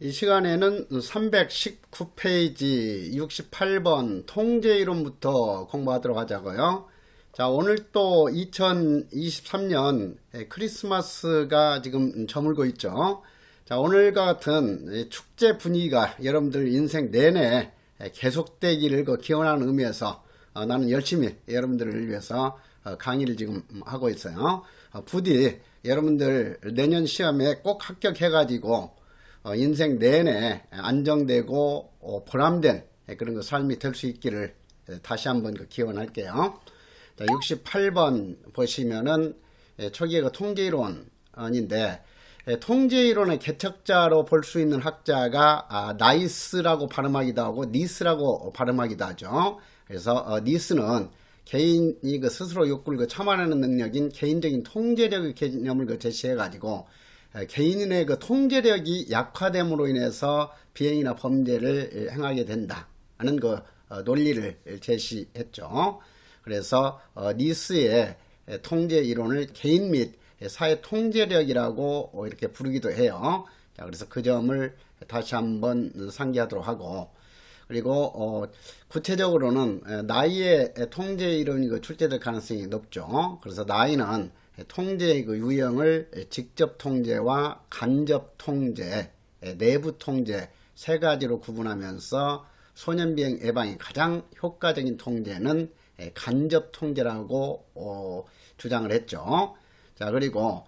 이 시간에는 319페이지 68번 통제이론부터 공부하도록 하자고요. 자, 오늘 또 2023년 크리스마스가 지금 저물고 있죠. 자, 오늘과 같은 축제 분위기가 여러분들 인생 내내 계속되기를 기원하는 의미에서 나는 열심히 여러분들을 위해서 강의를 지금 하고 있어요. 부디 여러분들 내년 시험에 꼭 합격해가지고 인생 내내 안정되고 보람된 그런 삶이 될 수 있기를 다시 한번 기원할게요. 자, 68번 보시면은 초기의 통제이론인데, 통제이론의 개척자로 볼 수 있는 학자가 나이스라고 발음하기도 하고 니스라고 발음하기도 하죠. 그래서 니스는 개인이 스스로 욕구를 참아내는 능력인 개인적인 통제력의 개념을 제시해가지고 개인의 통제력이 약화됨으로 인해서 비행이나 범죄를 행하게 된다는 논리를 제시했죠. 그래서 니스의 통제 이론을 개인 및 사회 통제력이라고 이렇게 부르기도 해요. 자, 그래서 그 점을 다시 한번 상기하도록 하고, 그리고 구체적으로는 나이의 통제 이론이 출제될 가능성이 높죠. 그래서 나이는 통제의 유형을 직접 통제와 간접 통제, 내부 통제 세 가지로 구분하면서 소년비행 예방의 가장 효과적인 통제는 간접 통제라고 주장을 했죠. 자, 그리고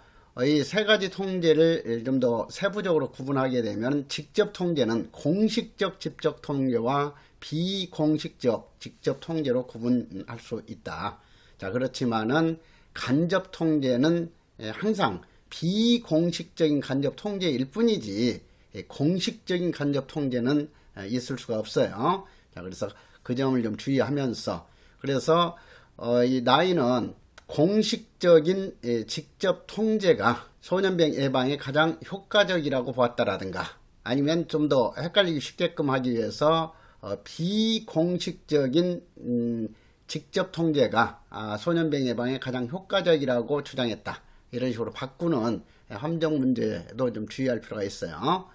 이 세 가지 통제를 좀 더 세부적으로 구분하게 되면 직접 통제는 공식적 직접 통제와 비공식적 직접 통제로 구분할 수 있다. 자, 그렇지만은 간접 통제는 항상 비공식적인 간접 통제일 뿐이지 공식적인 간접 통제는 있을 수가 없어요. 자, 그래서 그 점을 좀 주의하면서, 그래서 이 나이는 공식적인 직접 통제가 소년병 예방에 가장 효과적이라고 보았다라든가, 아니면 좀 더 헷갈리기 쉽게끔 하기 위해서 비공식적인 직접 통제가 소년병 예방에 가장 효과적이라고 주장했다. 이런 식으로 바꾸는 함정 문제도 좀 주의할 필요가 있어요.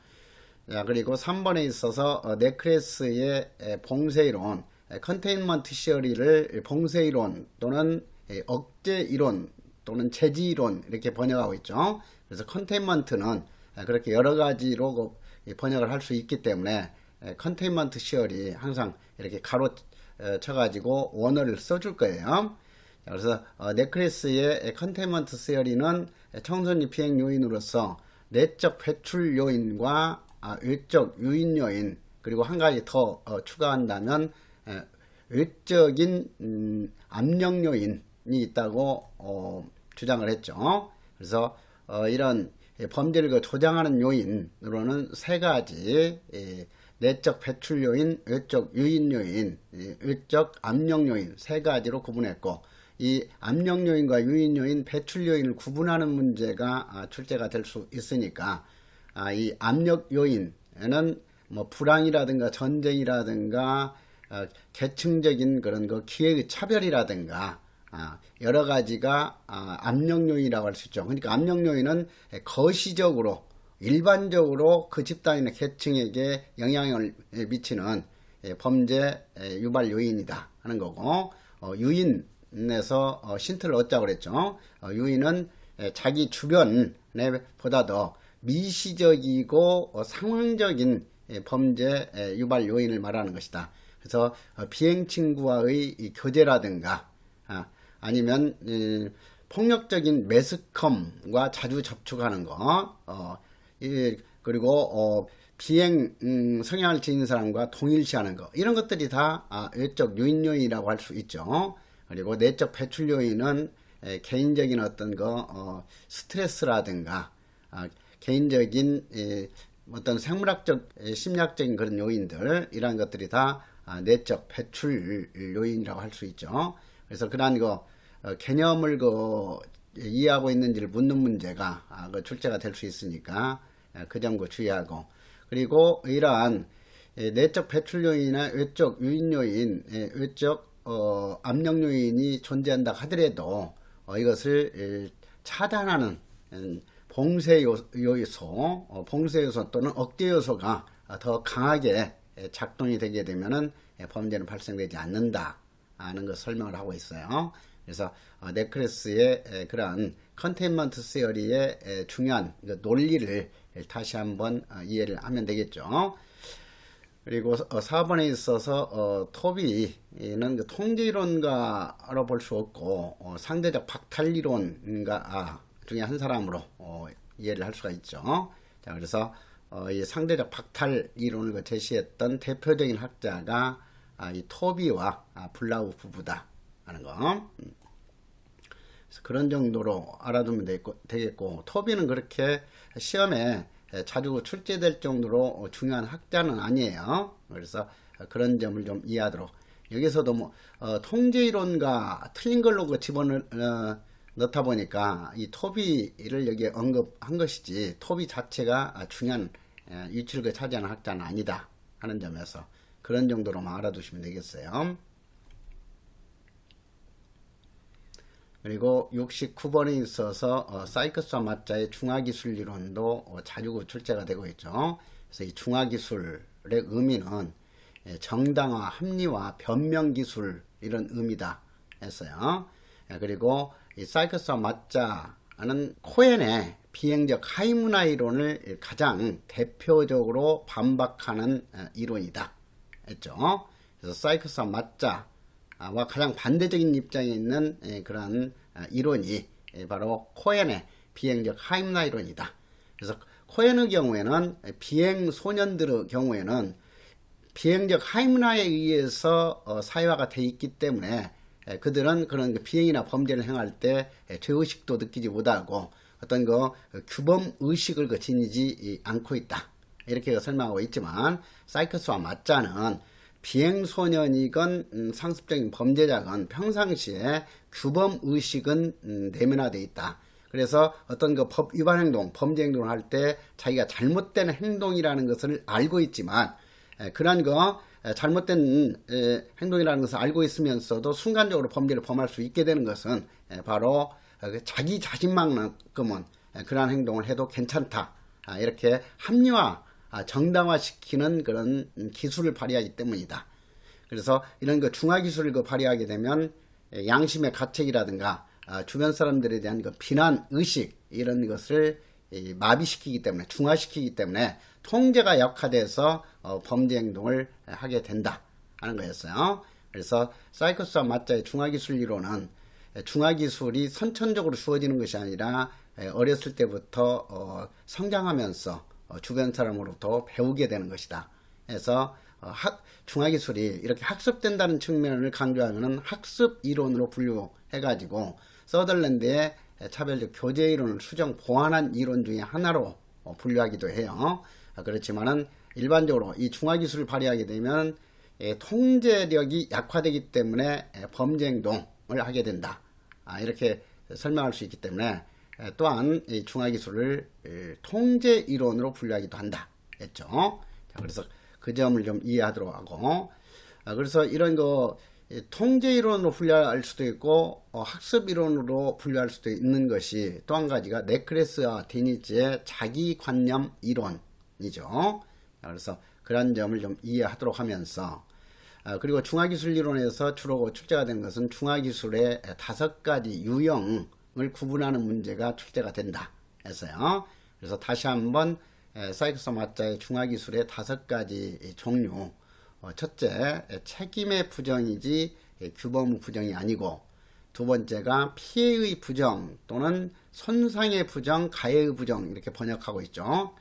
자, 그리고 3번에 있어서 네크레스의 봉쇄이론, 컨테인먼트 시어리를 봉쇄이론 또는 억제이론 또는 제지이론 이렇게 번역하고 있죠. 그래서 컨테인먼트는 그렇게 여러 가지로 번역을 할 수 있기 때문에 컨테인먼트 시어리 항상 이렇게 가로 쳐가지고 원어를 써줄 거예요. 그래서 네크레스의 컨테인먼트 시어리는 청소년 비행 요인으로서 내적 배출 요인과 외적 유인 요인, 그리고 한 가지 더 추가한다면 외적인 압력 요인이 있다고 주장을 했죠. 그래서 이런 범죄를 조장하는 요인으로는 세 가지, 내적 배출 요인, 외적 유인 요인, 외적 압력 요인 세 가지로 구분했고, 이 압력 요인과 유인 요인, 배출 요인을 구분하는 문제가 출제가 될 수 있으니까 이 압력 요인에는 뭐 불황이라든가 전쟁이라든가 계층적인 그런 기회의 차별이라든가 여러 가지가 압력 요인이라고 할 수 있죠. 그러니까 압력 요인은 거시적으로 일반적으로 그 집단이나 계층에게 영향을 미치는 범죄 유발 요인이다 하는 거고, 유인에서 신트를 얻자고 그랬죠. 유인은 자기 주변에 보다 더 미시적이고 상황적인 범죄 유발 요인을 말하는 것이다. 그래서 비행 친구와의 교제라든가 아니면 폭력적인 매스컴과 자주 접촉하는 거, 그리고 비행 성향을 지닌 사람과 동일시하는 거, 이런 것들이 다 외적 유인 요인이라고 할 수 있죠. 그리고 내적 배출 요인은 개인적인 어떤 스트레스라든가 개인적인 어떤 생물학적 심리학적인 그런 요인들, 이러한 것들이 다 내적 배출 요인이라고 할 수 있죠. 그래서 그러한 개념을 이해하고 있는지를 묻는 문제가 출제가 될 수 있으니까 그 점 주의하고, 그리고 이러한 내적 배출 요인이나 외적 유인 요인, 외적 압력 요인이 존재한다 하더라도 이것을 차단하는 봉쇄 요소, 봉쇄 요소 또는 억제 요소가 더 강하게 작동이 되게 되면은 범죄는 발생되지 않는다 하는 것 설명을 하고 있어요. 그래서 네크레스의 그러한 컨테인먼트 시어리의 중요한 논리를 다시 한번 이해를 하면 되겠죠. 그리고 4번에 있어서 토비는 그 통제이론가로 볼 수 없고 상대적 박탈이론가 중에 한 사람으로 이해를 할 수가 있죠. 자, 그래서 이 상대적 박탈 이론을 제시했던 대표적인 학자가 이 토비와 블라우 부부다 하는 거. 그래서 그런 정도로 알아두면 되겠고, 토비는 그렇게 시험에 자주 출제될 정도로 중요한 학자는 아니에요. 그래서 그런 점을 좀 이해하도록. 여기서도 뭐 통제이론과 틀린 걸로 넣다 보니까 이 토비를 여기에 언급한 것이지, 토비 자체가 중요한 위치를 차지하는 학자는 아니다 하는 점에서 그런 정도로만 알아두시면 되겠어요. 그리고 69번에 있어서 사이커스와 마자의 중화기술이론도 자주 출제가 되고 있죠. 그래서 이 중화기술의 의미는 정당화, 합리화, 변명기술 이런 의미다 했어요. 그리고 이 사이커스와 마자는 코엔의 비행적 하이문화 이론을 가장 대표적으로 반박하는 이론이다 했죠. 그래서 사이커스와 마자와 가장 반대적인 입장에 있는 그러한 이론이 바로 코엔의 비행적 하이문화 이론이다. 그래서 코엔의 경우에는 비행 소년들의 경우에는 비행적 하이문화에 의해서 사회화가 되어 있기 때문에 그들은 그런 비행이나 범죄를 행할 때 죄의식도 느끼지 못하고 어떤 규범 의식을 지니지 않고 있다. 이렇게 설명하고 있지만 사이커스와 마자는 비행소년이건 상습적인 범죄자건 평상시에 규범 의식은 내면화되어 있다. 그래서 어떤 법 위반 행동, 범죄 행동을 할 때 자기가 잘못된 행동이라는 것을 알고 있지만 그런 잘못된 행동이라는 것을 알고 있으면서도 순간적으로 범죄를 범할 수 있게 되는 것은 바로 자기 자신만큼은 그러한 행동을 해도 괜찮다. 이렇게 합리화, 정당화시키는 그런 기술을 발휘하기 때문이다. 그래서 이런 중화기술을 발휘하게 되면 양심의 가책이라든가 주변 사람들에 대한 비난 의식 이런 것을 마비시키기 때문에, 중화시키기 때문에 통제가 약화돼서 범죄 행동을 하게 된다 하는 거였어요. 그래서 사이커스와 마자의 중화기술 이론은 중화기술이 선천적으로 주어지는 것이 아니라 어렸을 때부터 성장하면서 주변 사람으로부터 배우게 되는 것이다. 그래서 중화기술이 이렇게 학습된다는 측면을 강조하면 학습 이론으로 분류해가지고 서덜랜드의 차별적 교제 이론을 수정 보완한 이론 중에 하나로 분류하기도 해요. 그렇지만은 일반적으로 이 중화기술을 발휘하게 되면 통제력이 약화되기 때문에 범죄 행동을 하게 된다. 이렇게 설명할 수 있기 때문에 또한 이 중화기술을 통제 이론으로 분류하기도 한다 했죠. 그래서 그 점을 좀 이해하도록 하고, 그래서 이런 통제 이론으로 분류할 수도 있고 학습 이론으로 분류할 수도 있는 것이 또 한 가지가 네크레스와 디니즈의 자기관념 이론이죠. 그래서 그런 점을 좀 이해하도록 하면서, 그리고 중화기술 이론에서 주로 출제가 되는 것은 중화기술의 5가지 유형을 구분하는 문제가 출제가 된다 해서요. 그래서 다시 한번 사이커스와 마자의 중화기술의 5가지 종류, 첫째, 책임의 부정이지 규범의 부정이 아니고, 두 번째가 피해의 부정 또는 손상의 부정, 가해의 부정 이렇게 번역하고 있죠.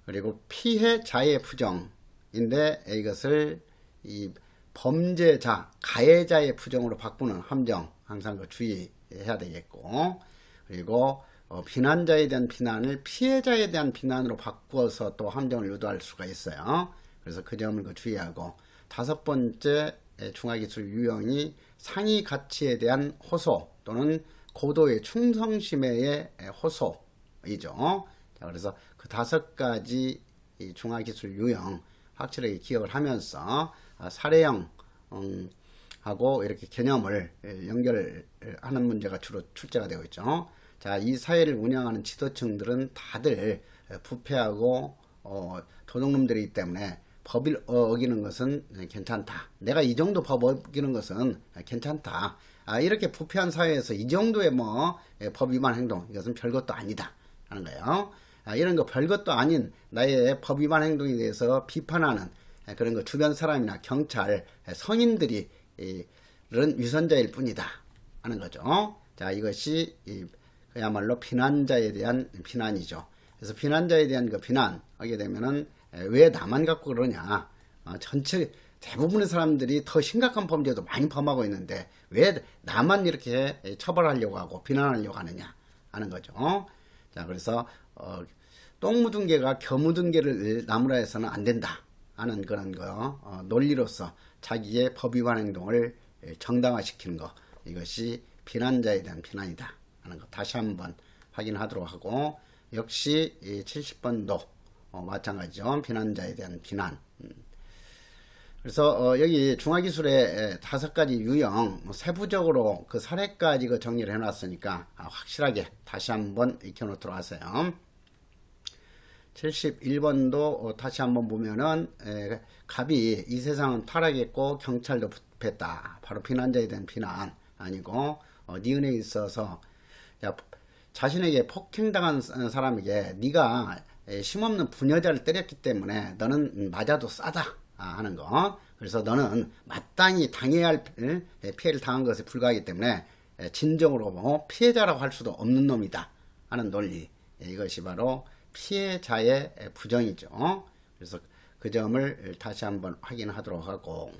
그리고 피해자의 부정인데 이것을 이 범죄자, 가해자의 부정으로 바꾸는 함정 항상 주의해야 되겠고, 그리고 비난자에 대한 비난을 피해자에 대한 비난으로 바꾸어서 또 함정을 유도할 수가 있어요. 그래서 그 점을 주의하고, 5번째 중화기술 유형이 상위 가치에 대한 호소 또는 고도의 충성심의 호소이죠. 자, 그래서 그 5가지 중화기술 유형 확실하게 기억을 하면서 사례형 하고 이렇게 개념을 연결하는 문제가 주로 출제가 되고 있죠. 자, 이 사회를 운영하는 지도층들은 다들 부패하고 도둑놈들이기 때문에 법을 어기는 것은 괜찮다. 내가 이 정도 법 어기는 것은 괜찮다. 이렇게 부패한 사회에서 이 정도의 법 위반 행동, 이것은 별것도 아니다 하는 거예요. 이런 거 별것도 아닌 나의 법 위반 행동에 대해서 비판하는 그런 거 주변 사람이나 경찰, 성인들이 이런 위선자일 뿐이다 하는 거죠. 자, 이것이 그야말로 비난자에 대한 비난이죠. 그래서 비난자에 대한 그 비난하게 되면은 왜 나만 갖고 그러냐? 전체 대부분의 사람들이 더 심각한 범죄도 많이 범하고 있는데 왜 나만 이렇게 처벌하려고 하고 비난하려고 하느냐 하는 거죠. 자, 그래서 똥 묻은 개가 겨 묻은 개를 나무라 해서는 안 된다 하는 그런 거 논리로서 자기의 법 위반 행동을 정당화시키는 거, 이것이 비난자에 대한 비난이다 하는 거 다시 한번 확인하도록 하고, 역시 70번도 마찬가지죠. 비난자에 대한 비난. 그래서 여기 중화기술의 5가지 유형 세부적으로 그 사례까지 그 정리를 해놨으니까 확실하게 다시 한번 익혀놓도록 하세요. 71번도 다시 한번 보면은 갑이 이 세상은 타락했고 경찰도 부패했다. 바로 비난자에 대한 비난 아니고 네 은혜에 있어서 자신에게 폭행당한 사람에게 네가 힘없는 부녀자를 때렸기 때문에 너는 맞아도 싸다 하는 거. 그래서 너는 마땅히 당해야 할 피해를 당한 것에 불과하기 때문에 진정으로 피해자라고 할 수도 없는 놈이다 하는 논리. 이것이 바로 피해자의 부정이죠. 그래서 그 점을 다시 한번 확인하도록 하고,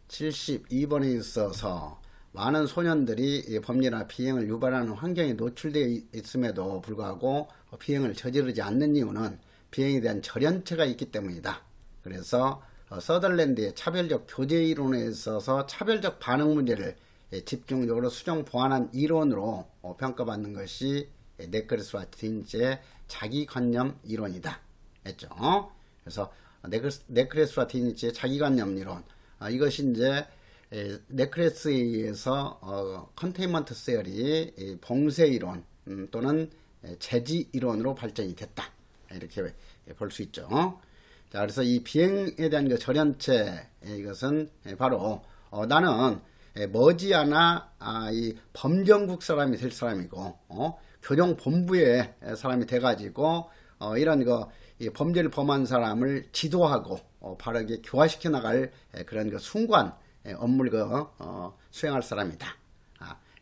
72번에 있어서 많은 소년들이 범죄나 비행을 유발하는 환경에 노출되어 있음에도 불구하고 비행을 저지르지 않는 이유는 비행에 대한 절연체가 있기 때문이다. 그래서 서덜랜드의 차별적 교제 이론에 있어서 차별적 반응 문제를 집중적으로 수정 보완한 이론으로 평가받는 것이 네크레스와 디니츠의 자기관념 이론이다 했죠. 그래서 네크레스와 디니츠의 자기관념 이론, 이것이 이제 네크레스에 의해서 컨테인먼트 세어리, 봉쇄 이론 또는 제지 이론으로 발전이 됐다, 이렇게 볼 수 있죠. 자, 그래서 이 비행에 대한 그 절연체, 이것은 바로 나는 머지않아 이 범정국 사람이 될 사람이고 교정본부의 사람이 돼가지고 이런 이 범죄를 범한 사람을 지도하고 바르게 교화시켜 나갈 그런 숭고한 업무를 수행할 사람이다.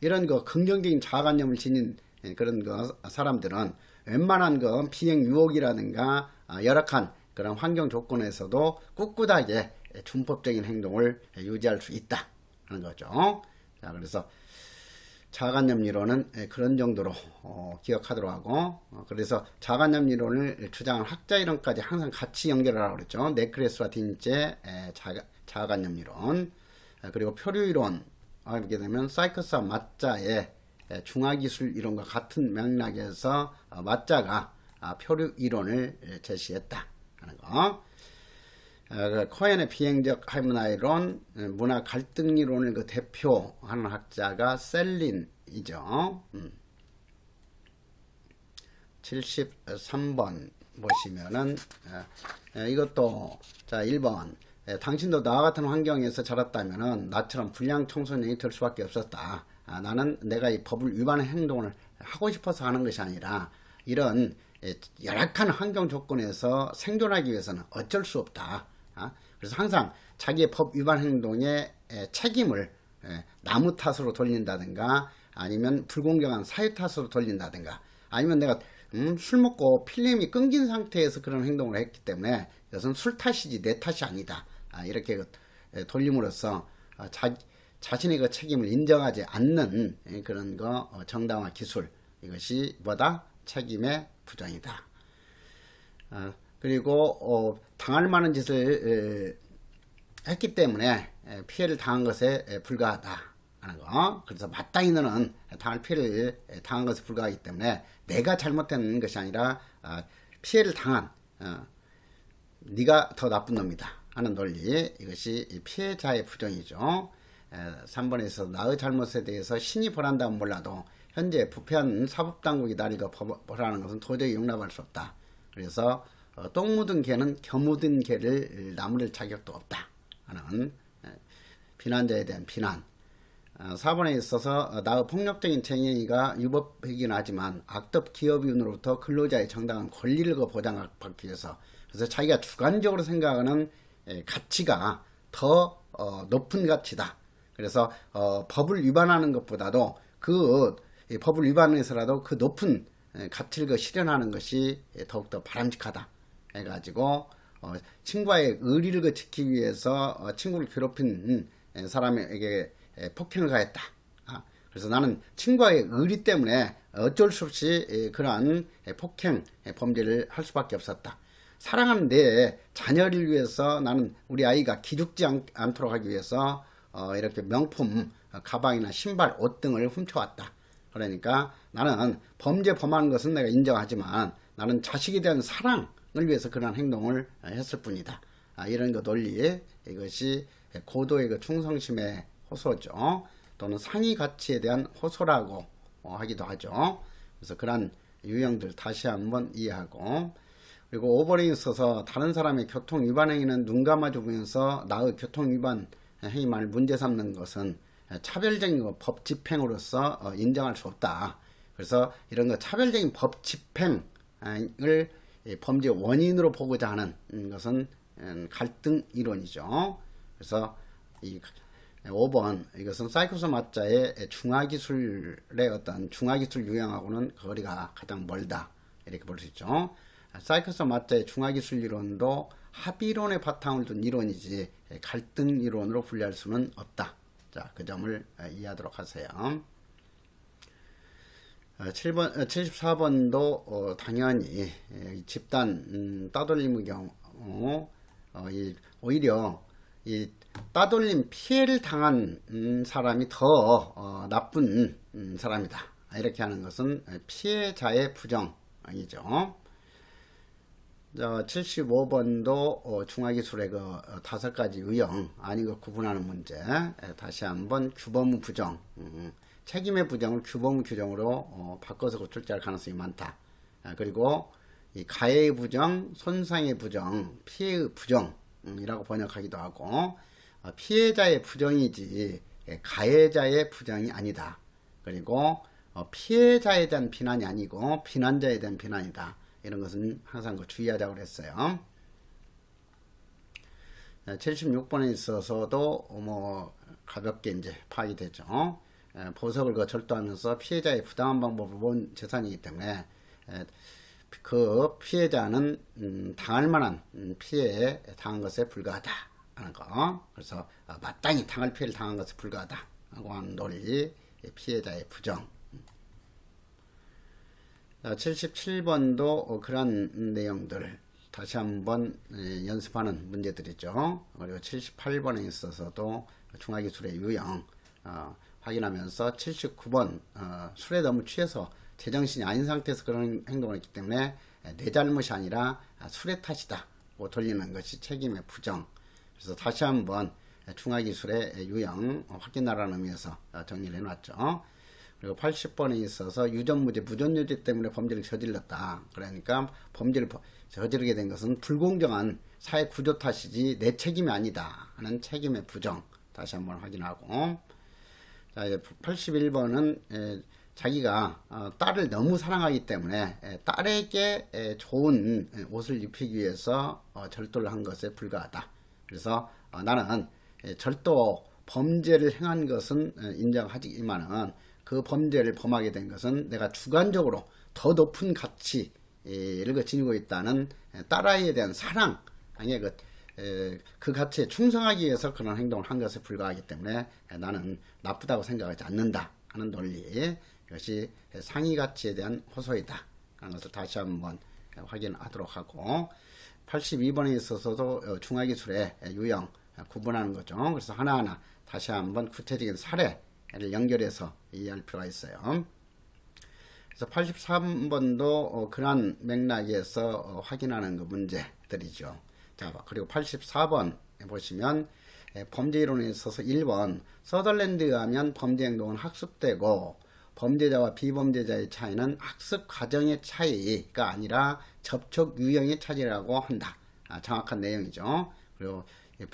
이런 긍정적인 자아관념을 지닌 그런 사람들은 웬만한 비행 유혹이라든가 열악한 그런 환경 조건에서도 꿋꿋하게 준법적인 행동을 유지할 수 있다 하는 거죠. 자, 그래서 자아관념 이론은 그런 정도로 기억하도록 하고, 그래서 자아관념 이론을 주장한 학자 이론까지 항상 같이 연결하라고 그랬죠. 네크레스와 디니츠의 자아관념 이론, 그리고 표류 이론 하게 되면 사이커스와 맞자의 중화기술 이론과 같은 맥락에서 맞자가 표류 이론을 제시했다 하는 거. 코엔의 비행적 하이문화 이론, 문화 갈등 이론을 대표하는 학자가 셀린이죠. 73번 보시면은 이것도 자 1번, 당신도 나와 같은 환경에서 자랐다면은 나처럼 불량 청소년이 될 수밖에 없었다. 나는 내가 이 법을 위반한 행동을 하고 싶어서 하는 것이 아니라 이런 열악한 환경 조건에서 생존하기 위해서는 어쩔 수 없다. 그래서 항상 자기의 법 위반 행동의 책임을 나무 탓으로 돌린다든가 아니면 불공정한 사회 탓으로 돌린다든가 아니면 내가 술 먹고 필름이 끊긴 상태에서 그런 행동을 했기 때문에 이것은 술 탓이지 내 탓이 아니다. 이렇게 돌림으로써 자신의 책임을 인정하지 않는 그런 정당화 기술, 이것이 뭐다? 책임의 부정이다. 그리고 당할 만한 짓을 했기 때문에 피해를 당한 것에 불과하다 하는 거. 그래서 마땅히 너는 당할 피해를 당한 것에 불과하기 때문에 내가 잘못된 것이 아니라 피해를 당한 네가 더 나쁜 놈이다 하는 논리, 이것이 피해자의 부정이죠. 3번에서 나의 잘못에 대해서 신이 벌한다면 몰라도 현재 부패한 사법당국이 나를 벌하는 것은 도저히 용납할 수 없다. 그래서 똥 묻은 개는 겨 묻은 개를 나무랄 자격도 없다 하는 비난자에 대한 비난. 4번에 있어서 나의 폭력적인 쟁의가 유법이긴 하지만 악덕 기업인으로부터 근로자의 정당한 권리를 보장받기 위해서, 그래서 자기가 주관적으로 생각하는 가치가 더 높은 가치다. 그래서 법을 위반하는 것보다도 그 법을 위반해서라도 그 높은 가치를 실현하는 것이 더욱더 바람직하다 해가지고 친구와의 의리를 지키기 위해서 친구를 괴롭힌 사람에게 폭행을 가했다. 그래서 나는 친구와의 의리 때문에 어쩔 수 없이 그러한 폭행 범죄를 할 수밖에 없었다. 사랑하는 내 자녀를 위해서 나는 우리 아이가 기죽지 않도록 하기 위해서 이렇게 명품 가방이나 신발, 옷 등을 훔쳐왔다. 그러니까 나는 범죄 범하는 것은 내가 인정하지만 나는 자식에 대한 사랑을 위해서 그런 행동을 했을 뿐이다. 이런 그 논리, 이것이 고도의 그 충성심의 호소죠. 또는 상위 가치에 대한 호소라고 하기도 하죠. 그래서 그런 유형들 다시 한번 이해하고, 그리고 5번에 있어서 다른 사람의 교통 위반 행위는 눈 감아주면서 나의 교통 위반 행위만을 문제 삼는 것은 차별적인 법 집행으로서 인정할 수 없다. 그래서 이런 거 차별적인 법 집행을 범죄 원인으로 보고자 하는 것은 갈등 이론이죠. 그래서 이 5번 이것은 사이코소마자의 중화기술의 어떤 중화기술 유형하고는 거리가 가장 멀다 이렇게 볼 수 있죠. 사이코소마자의 중화기술 이론도 합의론의 바탕을 둔 이론이지 갈등 이론으로 분류할 수는 없다. 자, 그 점을 이해하도록 하세요. 74번도 당연히 집단 따돌림의 경우 오히려 이 따돌림 피해를 당한 사람이 더 나쁜 사람이다. 이렇게 하는 것은 피해자의 부정이죠. 75번도 중화기술의 그 5가지 유형 아닌 것 구분하는 문제. 다시 한번 규범 부정, 책임의 부정을 규범 규정으로 바꿔서 고출할 가능성이 많다. 그리고 이 가해의 부정, 손상의 부정, 피해의 부정이라고 번역하기도 하고, 피해자의 부정이지 가해자의 부정이 아니다. 그리고 피해자에 대한 비난이 아니고 비난자에 대한 비난이다. 이런 것은 항상 주의하자고 그랬어요. 76번에 있어서도 가볍게 이제 파악이 되죠. 보석을 절도하면서 피해자의 부당한 방법을 본 재산이기 때문에 그 피해자는 당할 만한 피해에 당한 것에 불과하다 하는 거. 그래서 마땅히 당할 피해를 당한 것에 불과하다 하고 하는 논리, 피해자의 부정. 77번도 그러한 내용들 다시 한번 연습하는 문제들이죠. 그리고 78번에 있어서도 중화기술의 유형 확인하면서 79번 술에 너무 취해서 제정신이 아닌 상태에서 그런 행동을 했기 때문에 내 잘못이 아니라 술의 탓이다고 돌리는 것이 책임의 부정. 그래서 다시 한번 중화기술의 유형 확인하라는 의미에서 정리를 해놨죠. 그리고 80번에 있어서 유전무죄, 무전유죄 때문에 범죄를 저질렀다. 그러니까 범죄를 저지르게 된 것은 불공정한 사회 구조 탓이지 내 책임이 아니다 하는 책임의 부정 다시 한번 확인하고, 자, 이제 81번은 자기가 딸을 너무 사랑하기 때문에 딸에게 좋은 옷을 입히기 위해서 절도를 한 것에 불과하다. 그래서 나는 절도 범죄를 행한 것은 인정하지만은 그 범죄를 범하게 된 것은 내가 주관적으로 더 높은 가치를 지니고 있다는 딸아이에 대한 사랑, 그 가치에 충성하기 위해서 그런 행동을 한 것에 불과하기 때문에 나는 나쁘다고 생각하지 않는다 하는 논리, 이것이 상위 가치에 대한 호소이다 하는 것을 다시 한번 확인하도록 하고, 82번에 있어서도 중화기술의 유형 구분하는 거죠. 그래서 하나하나 다시 한번 구체적인 사례를 연결해서 이해할 필요가 있어요. 그래서 83번도 그러한 맥락에서 확인하는 그 문제들이죠. 자, 그리고 84번 보시면 범죄 이론에 있어서 1번 서덜랜드에 의하면 범죄 행동은 학습되고 범죄자와 비범죄자의 차이는 학습 과정의 차이가 아니라 접촉 유형의 차이라고 한다. 정확한 내용이죠. 그리고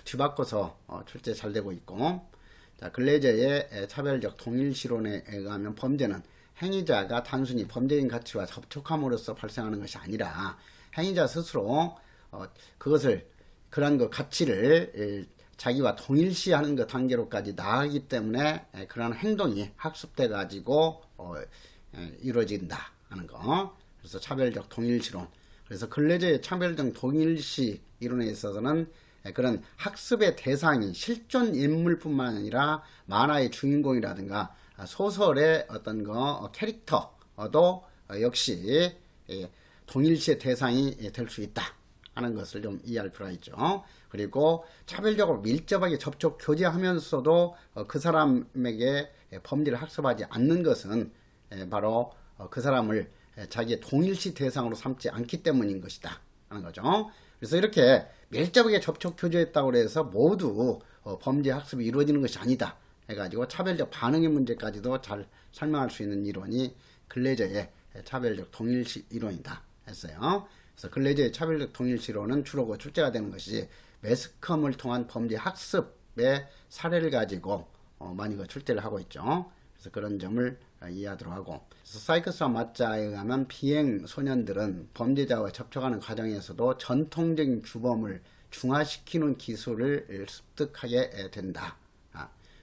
뒤바꿔서 출제 잘 되고 있고, 자, 글래저의 차별적 동일시론에 의하면 범죄는 행위자가 단순히 범죄인 가치와 접촉함으로써 발생하는 것이 아니라 행위자 스스로 그런 그 가치를 자기와 동일시하는 그 단계로까지 나아가기 때문에 그런 행동이 학습돼 가지고 이루어진다 하는 거. 그래서 차별적 동일시론. 그래서 글래저의 차별적 동일시 이론에 있어서는 그런 학습의 대상이 실존 인물뿐만 아니라 만화의 주인공이라든가 소설의 어떤 캐릭터도 역시 동일시의 대상이 될 수 있다 하는 것을 좀 이해할 필요가 있죠. 그리고 차별적으로 밀접하게 접촉 교제하면서도 그 사람에게 범죄를 학습하지 않는 것은 바로 그 사람을 자기의 동일시 대상으로 삼지 않기 때문인 것이다 하는 거죠. 그래서 이렇게 밀접하게 접촉 교제했다고 해서 모두 범죄 학습이 이루어지는 것이 아니다 해가지고 차별적 반응의 문제까지도 잘 설명할 수 있는 이론이 글래저의 차별적 동일시 이론이다 했어요. 그래서 글래저의 차별적 동일시 이론은 주로 출제가 되는 것이 매스컴을 통한 범죄 학습의 사례를 가지고 많이 출제를 하고 있죠. 그래서 그런 점을 이해하도록 하고, 그래서 사이커스와 마자에 의하면 비행 소년들은 범죄자와 접촉하는 과정에서도 전통적인 규범을 중화시키는 기술을 습득하게 된다.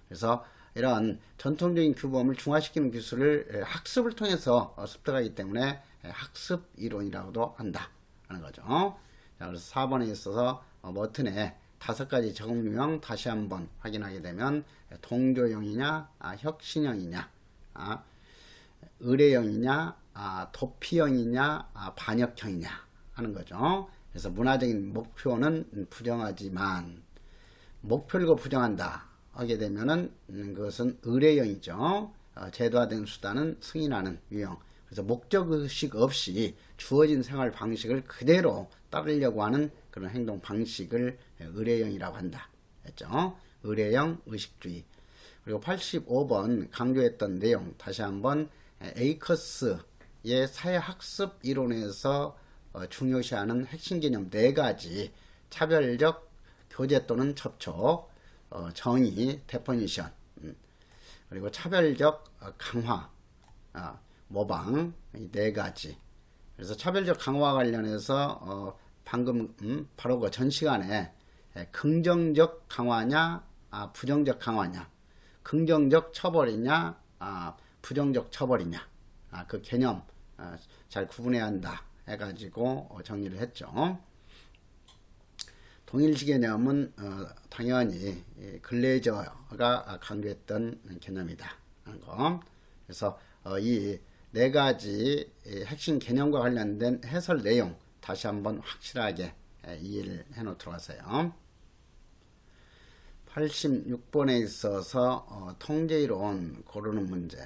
그래서 이런 전통적인 규범을 중화시키는 기술을 학습을 통해서 습득하기 때문에 학습 이론이라고도 한다 하는 거죠. 자, 그래서 4번에 있어서 머튼의 5가지 적응 유형 다시 한번 확인하게 되면 동조형이냐, 혁신형이냐, 의례형이냐, 도피형이냐, 반역형이냐 하는 거죠. 그래서 문화적인 목표는 부정하지만 목표를 부정한다 하게 되면은 그것은 의례형이죠. 제도화된 수단은 승인하는 유형. 그래서 목적의식 없이 주어진 생활 방식을 그대로 따르려고 하는 그런 행동 방식을 의례형이라고 한다 했죠. 의례형 의식주의. 그리고 85번 강조했던 내용 다시 한번 에이커스의 사회학습 이론에서 중요시하는 핵심 개념 4가지 차별적 교제 또는 접촉, 정의, 데퍼니션, 그리고 차별적 강화, 모방, 이 4가지. 그래서 차별적 강화 관련해서 방금 바로 그 전 시간에 긍정적 강화냐, 부정적 강화냐, 긍정적 처벌이냐, 부정적 처벌이냐, 그 개념 잘 구분해야 한다 해가지고 정리를 했죠. 동일시 개념은 당연히 글래저가 강조했던 개념이다 하는 거. 그래서 이 4가지 핵심 개념과 관련된 해설 내용 다시 한번 확실하게 이해를 해 놓도록 하세요. 86번에 있어서 통제이론 고르는 문제.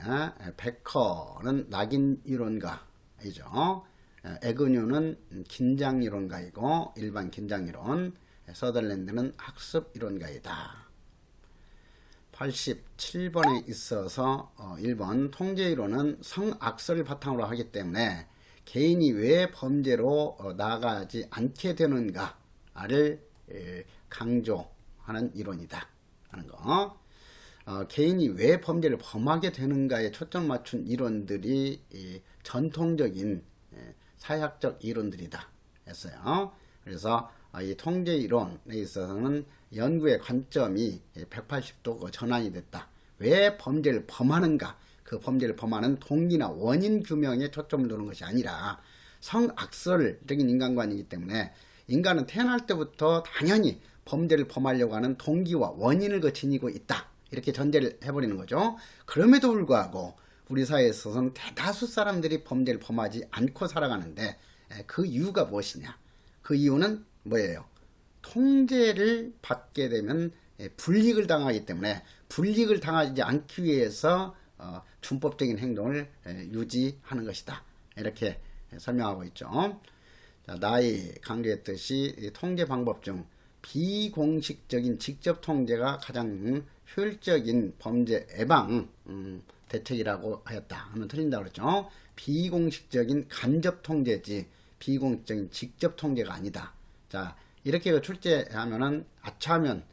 베커는 낙인 이론가이죠. 에그뉴는 긴장 이론가이고 일반 긴장 이론, 서덜랜드는 학습 이론가이다. 87번에 있어서 1번 통제이론은 성악설을 바탕으로 하기 때문에 개인이 왜 범죄로 나아가지 않게 되는가를 강조하는 이론이다 하는 거. 개인이 왜 범죄를 범하게 되는가에 초점 맞춘 이론들이 전통적인 사회학적 이론들이다 했어요. 그래서 이 통제 이론에 있어서는 연구의 관점이 180도 전환이 됐다. 왜 범죄를 범하는가? 그 범죄를 범하는 동기나 원인 규명에 초점을 두는 것이 아니라 성악설적인 인간관이기 때문에 인간은 태어날 때부터 당연히 범죄를 범하려고 하는 동기와 원인을 지니고 있다. 이렇게 전제를 해버리는 거죠. 그럼에도 불구하고 우리 사회에 있어서는 대다수 사람들이 범죄를 범하지 않고 살아가는데 그 이유가 무엇이냐? 그 이유는 뭐예요? 통제를 받게 되면 불이익을 당하기 때문에 불이익을 당하지 않기 위해서 준법적인 행동을 유지하는 것이다. 이렇게 설명하고 있죠. 자, 나이 강조했듯이 통제 방법 중 비공식적인 직접 통제가 가장 효율적인 범죄 예방 대책이라고 하였다 하면 틀린다고 그랬죠. 비공식적인 간접 통제지 비공식적인 직접 통제가 아니다. 자, 이렇게 출제하면은 아차하면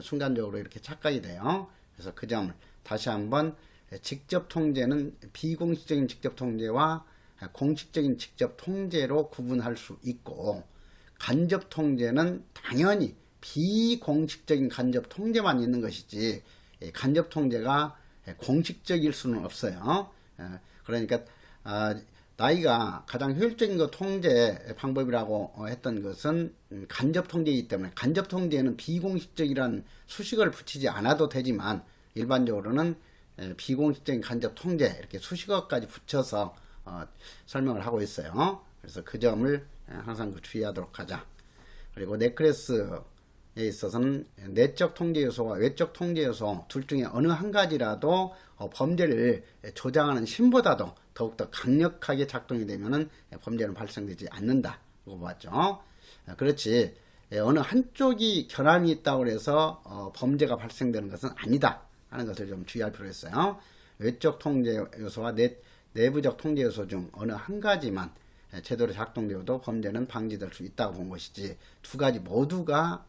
순간적으로 이렇게 착각이 돼요. 그래서 그 점을 다시 한번 직접 통제는 비공식적인 직접 통제와 공식적인 직접 통제로 구분할 수 있고, 간접 통제는 당연히 비공식적인 간접 통제만 있는 것이지 간접 통제가 공식적일 수는 없어요. 그러니까 나이가 가장 효율적인 통제 방법이라고 했던 것은 간접 통제이기 때문에, 간접 통제에는 비공식적이란 수식어를 붙이지 않아도 되지만 일반적으로는 비공식적인 간접 통제 이렇게 수식어까지 붙여서 설명을 하고 있어요. 그래서 그 점을 항상 주의하도록 하자. 그리고 네클래스에 있어서는 내적 통제 요소와 외적 통제 요소 둘 중에 어느 한 가지라도 범죄를 조장하는 힘보다도 더욱더 강력하게 작동이 되면은 범죄는 발생되지 않는다고 봤죠. 그렇지 어느 한쪽이 결함이 있다고 해서 범죄가 발생되는 것은 아니다 하는 것을 좀 주의할 필요가 있어요. 외적 통제 요소와 내부적 통제 요소 중 어느 한 가지만 제대로 작동되어도 범죄는 방지될 수 있다고 본 것이지, 두 가지 모두가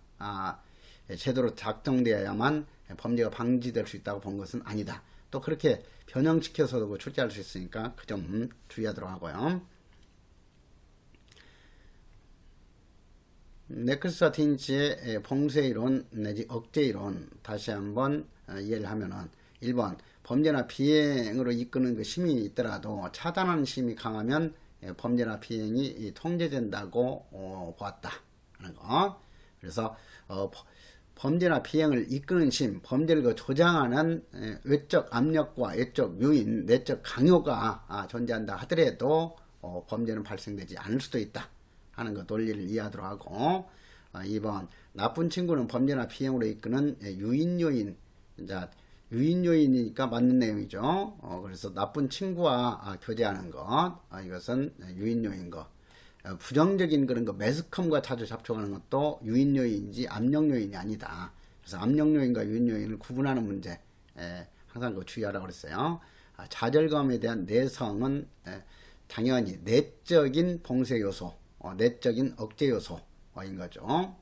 제대로 작동되어야만 범죄가 방지될 수 있다고 본 것은 아니다. 또 그렇게 변형시켜서도 출제할 수 있으니까 그 점 주의하도록 하고요. 네클스와 틴치의 봉쇄이론 내지 억제이론 다시 한번 이해를 하면은, 1번 범죄나 비행으로 이끄는 그 힘이 있더라도 차단하는 힘이 강하면 범죄나 비행이 통제된다고 보았다 하는 거. 그래서 범죄나 비행을 이끄는 힘, 범죄를 조장하는 외적 압력과 외적 요인, 내적 강요가 존재한다 하더라도 범죄는 발생되지 않을 수도 있다 하는 것 논리를 이해하도록 하고, 2번 나쁜 친구는 범죄나 비행으로 이끄는 유인 요인. 자, 유인 요인이니까 맞는 내용이죠. 그래서 나쁜 친구와 교제하는 것, 이것은 유인 요인 것. 부정적인 그런 거, 매스컴과 자주 접촉하는 것도 유인 요인이지 압력 요인이 아니다. 그래서 압력 요인과 유인 요인을 구분하는 문제, 항상 주의하라고 그랬어요. 좌절감에 대한 내성은 당연히 내적인 봉쇄 요소, 내적인 억제 요소인 거죠.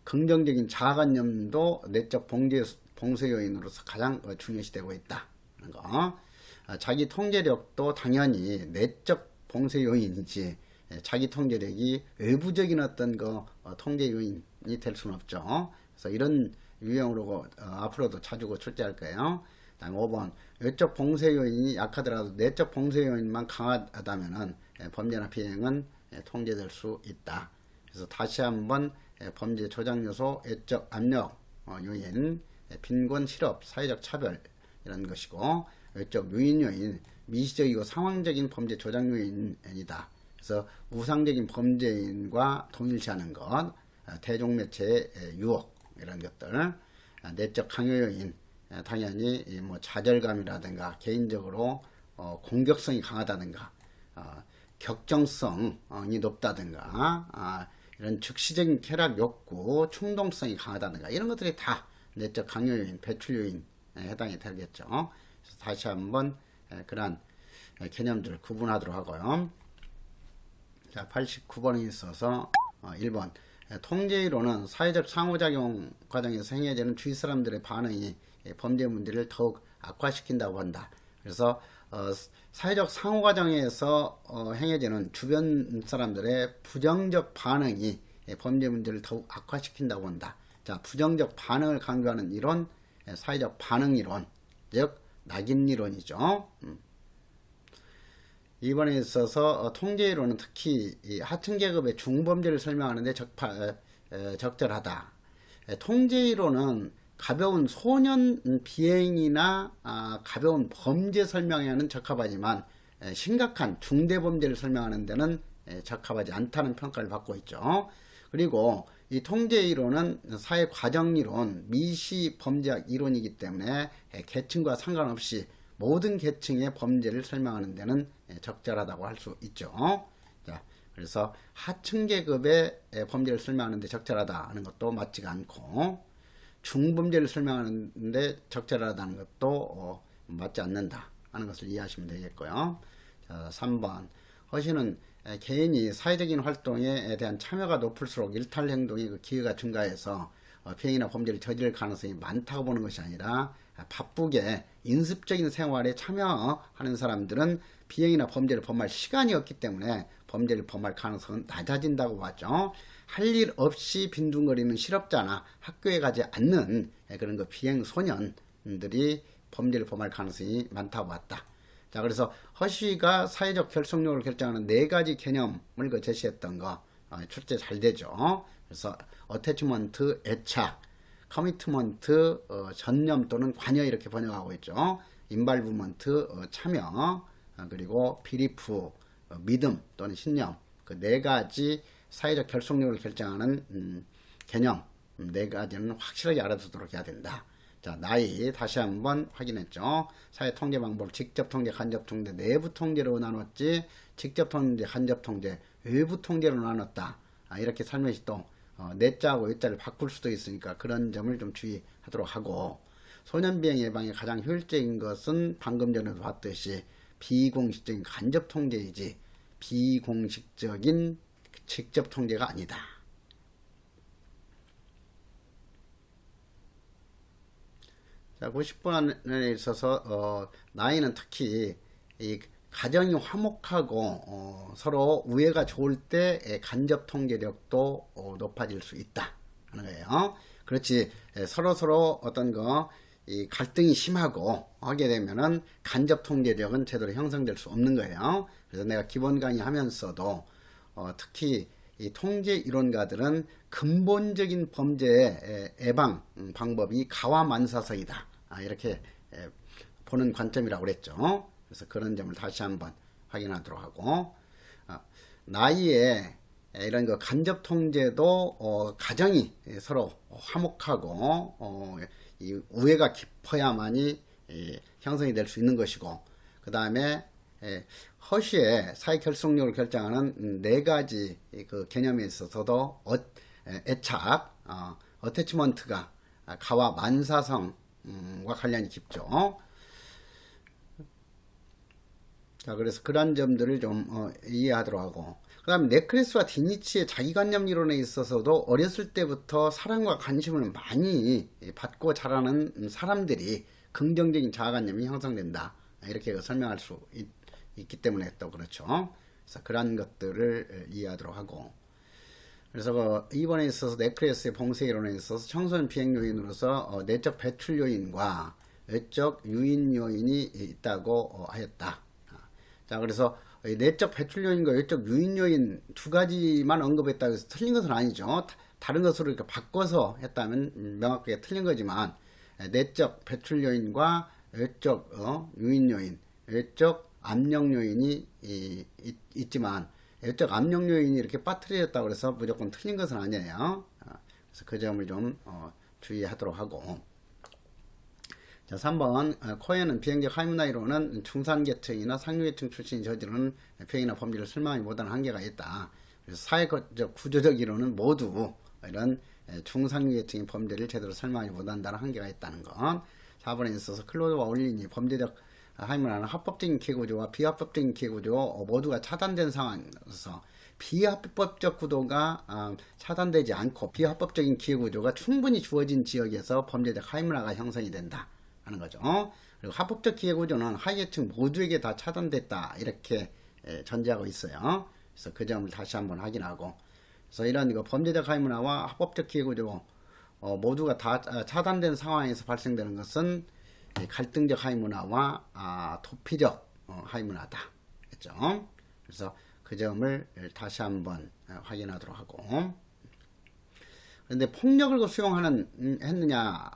긍정적인 자아관념도 내적 봉쇄 요인으로서 가장 중요시되고 있다 하는 거. 자기 통제력도 당연히 내적 봉쇄 요인이지 자기 통제력이 외부적인 어떤 통제 요인이 될 수는 없죠. 그래서 이런 유형으로 앞으로도 자주 출제할 거예요. 다음 5번 외적 봉쇄 요인이 약하더라도 내적 봉쇄 요인만 강하다면은 범죄나 비행은 통제될 수 있다. 그래서 다시 한번 범죄 조장 요소, 외적 압력 요인, 빈곤, 실업, 사회적 차별 이런 것이고, 외적 유인 요인, 미시적이고 상황적인 범죄 조장 요인이다. 그래서 우상적인 범죄인과 동일시하는 것, 대중매체의 유혹 이런 것들, 내적 강요 요인, 당연히 좌절감이라든가 개인적으로 공격성이 강하다든가 격정성이 높다든가 이런 즉시적인 쾌락 욕구, 충동성이 강하다든가 이런 것들이 다 내적 강요 요인, 배출 요인에 해당이 되겠죠. 그래서 다시 한번 그러한 개념들을 구분하도록 하고요. 자, 89번에 있어서 1번 통제이론은 사회적 상호작용 과정에서 행해지는 주위 사람들의 반응이 범죄 문제를 더욱 악화시킨다고 본다. 그래서 사회적 상호 과정에서 행해지는 주변 사람들의 부정적 반응이 범죄 문제를 더욱 악화시킨다고 본다. 자, 부정적 반응을 강조하는 이론, 사회적 반응 이론, 즉 낙인 이론이죠. 이번에 있어서 통제 이론은 특히 하층 계급의 중범죄를 설명하는데 적절하다. 통제 이론은 가벼운 소년 비행이나 가벼운 범죄 설명에는 적합하지만 심각한 중대 범죄를 설명하는 데는 적합하지 않다는 평가를 받고 있죠. 그리고 이 통제 이론은 사회 과정 이론, 미시 범죄학 이론이기 때문에 계층과 상관없이 모든 계층의 범죄를 설명하는 데는 적절하다고 할 수 있죠. 자, 그래서 하층 계급의 범죄를 설명하는데 적절하다 하는 것도 맞지가 않고, 중범죄를 설명하는데 적절하다는 것도 맞지 않는다 하는 것을 이해하시면 되겠고요. 자, 3번. 허시는 개인이 사회적인 활동에 대한 참여가 높을수록 일탈 행동의 그 기회가 증가해서 비행이나 범죄를 저지를 가능성이 많다고 보는 것이 아니라, 바쁘게 인습적인 생활에 참여하는 사람들은 비행이나 범죄를 범할 시간이 없기 때문에 범죄를 범할 가능성은 낮아진다고 봤죠. 할 일 없이 빈둥거리는 실업자나 학교에 가지 않는 그런 그 비행 소년들이 범죄를 범할 가능성이 많다고 봤다. 자, 그래서 허쉬가 사회적 결속력을 결정하는 4가지 개념을 그 제시했던 거 출제 잘 되죠. 그래서 어태치먼트, 애착, 커미트먼트, 전념 또는 관여 이렇게 번역하고 있죠. 인발브먼트, 참여, 그리고 비리프, 믿음 또는 신념, 그 4가지 사회적 결속력을 결정하는 개념 4가지는 확실하게 알아두도록 해야 된다. 자, 나이 다시 한번 확인했죠. 사회 통계 방법을 직접 통계, 간접 통계, 내부 통계로 나눴지 직접 통계, 간접 통계, 외부 통계로 나눴다. 이렇게 살면서 또 내자하고 외자를 바꿀 수도 있으니까 그런 점을 좀 주의하도록 하고, 소년비행 예방에 가장 효율적인 것은 방금 전에도 봤듯이 비공식적인 간접 통계이지 비공식적인 직접 통계가 아니다. 자, 90번에 있어서 나이는 특히 이 가정이 화목하고 서로 우애가 좋을 때 간접 통계력도 높아질 수 있다 하는 거예요. 그렇지, 서로 어떤 이 갈등이 심하고 하게 되면은 간접 통계력은 제대로 형성될 수 없는 거예요. 그래서 내가 기본 강의 하면서도 특히 이 통계 이론가들은 근본적인 범죄 예방 방법이 가와만사성이다, 이렇게 보는 관점이라고 그랬죠. 그래서 그런 점을 다시 한번 확인하도록 하고, 나이에 이런 거 간접 통제도 가정이 서로 화목하고 이 우애가 깊어야만이 형성이 될 수 있는 것이고, 그 다음에 허쉬의 사회 결속력을 결정하는 4가지 그 개념에 있어서도 애착, 어태치먼트가 가와 만사성과 관련이 깊죠. 자, 그래서 그런 점들을 좀 이해하도록 하고, 그 다음에 네크레스와 디니치의 자기관념 이론에 있어서도 어렸을 때부터 사랑과 관심을 많이 받고 자라는 사람들이 긍정적인 자아관념이 형성된다, 이렇게 설명할 수 있기 때문에 또 그렇죠. 그래서 그런 것들을 이해하도록 하고, 그래서 이번에 있어서 네크레스의 봉쇄 이론에 있어서 청소년 비행 요인으로서 내적 배출 요인과 외적 유인 요인이 있다고 하였다. 자, 그래서 내적 배출 요인과 외적 유인 요인 2가지만 언급했다고 해서 틀린 것은 아니죠. 다른 것으로 이렇게 바꿔서 했다면 명확하게 틀린 거지만, 내적 배출 요인과 외적 유인 요인, 외적 압력 요인이 있지만 외적 압력 요인이 이렇게 빠뜨려졌다고 해서 무조건 틀린 것은 아니에요. 그래서 그 점을 좀 주의하도록 하고, 자, 3번. 코엔은 비행적 하이문화 이론은 중산계층이나 상류계층 출신이 저지르는 비행이나 범죄를 설명하기 못하는 한계가 있다. 그래서 사회적 구조적 이론은 모두 이런 중상류계층의 범죄를 제대로 설명하지 못한다는 한계가 있다는 것. 4번에 있어서 클로드와 올린이 범죄적 하이문화는 합법적인 기구조와 비합법적인 기구조 모두가 차단된 상황에서 비합법적 구도가 차단되지 않고 비합법적인 기구조가 충분히 주어진 지역에서 범죄적 하이문화가 형성이 된다 하는 거죠. 그리고 합법적 기회구조는 하위계층 모두에게 다 차단됐다, 이렇게 전제하고 있어요. 그래서 그 점을 다시 한번 확인하고, 그래서 이런 범죄적 하위문화와 합법적 기회구조 모두가 다 차단된 상황에서 발생되는 것은 갈등적 하위문화와 도피적 하위문화다 했죠. 그래서 그 점을 다시 한번 확인하도록 하고, 그런데 폭력을 수용했느냐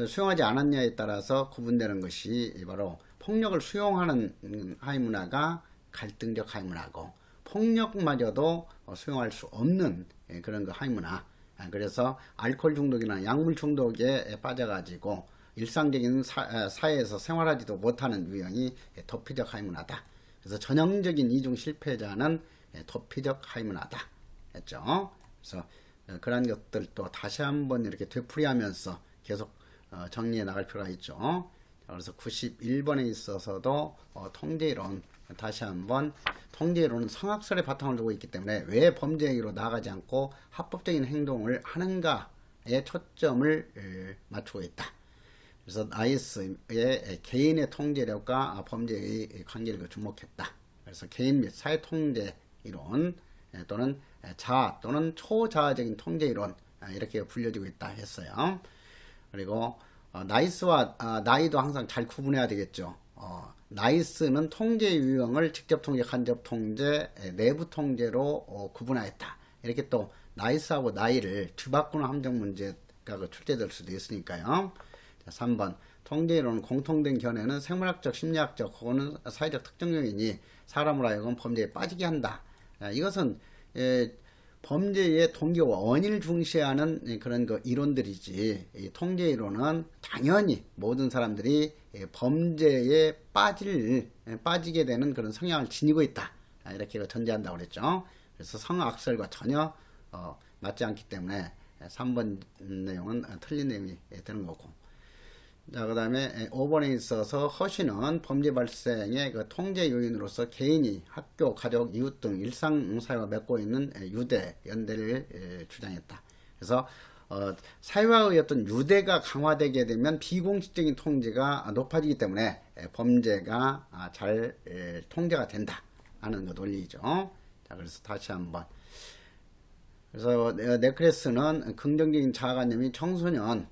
수용하지 않았냐에 따라서 구분되는 것이 바로 폭력을 수용하는 하위문화가 갈등적 하위문화고, 폭력마저도 수용할 수 없는 그런 그 하위문화. 그래서 알코올 중독이나 약물 중독에 빠져가지고 일상적인 사회에서 생활하지도 못하는 유형이 도피적 하위문화다. 그래서 전형적인 이중 실패자는 도피적 하이문화다 했죠. 그래서 그런 것들도 다시 한번 이렇게 되풀이하면서 계속 정리해 나갈 필요가 있죠. 그래서 91번에 있어서도 통제이론 다시 한번 통제이론은 성학설의 바탕을 두고 있기 때문에 왜 범죄 행위로 나아가지 않고 합법적인 행동을 하는가에 초점을 맞추고 있다. 그래서 나이스의 개인의 통제력과 범죄의 관계를 주목했다. 그래서 개인 및 사회 통제 이론 또는 자아 또는 초자아적인 통제 이론 이렇게 불려지고 있다 했어요. 그리고 나이스와 나이도 항상 잘 구분해야 되겠죠. 나이스는 통제 유형을 직접 통제, 간접 통제, 내부 통제로 구분하였다. 이렇게 또 나이스하고 나이를 뒤바꾸는 함정 문제가 출제될 수도 있으니까요. 자, 3번 통제이론은 공통된 견해는 생물학적, 심리학적 혹은 사회적 특정 요인이 사람으로 하여금 범죄에 빠지게 한다. 이것은 범죄의 동기와 원인을 중시하는 그런 이론들이지, 이 통제이론은 당연히 모든 사람들이 범죄에 빠지게 되는 그런 성향을 지니고 있다. 이렇게 전제한다고 그랬죠. 그래서 성악설과 전혀 맞지 않기 때문에 3번 내용은 틀린 내용이 되는 거고. 자, 그 다음에 5번에 있어서 허쉬는 범죄 발생의 그 통제 요인으로서 개인이 학교, 가족, 이웃 등 일상사회와 맺고 있는 유대, 연대를 주장했다. 그래서 사회와의 어떤 유대가 강화되게 되면 비공식적인 통제가 높아지기 때문에 범죄가 잘 통제가 된다 하는 그 논리죠. 자, 그래서 다시 한번. 그래서 네크레스는 긍정적인 자아관념이 청소년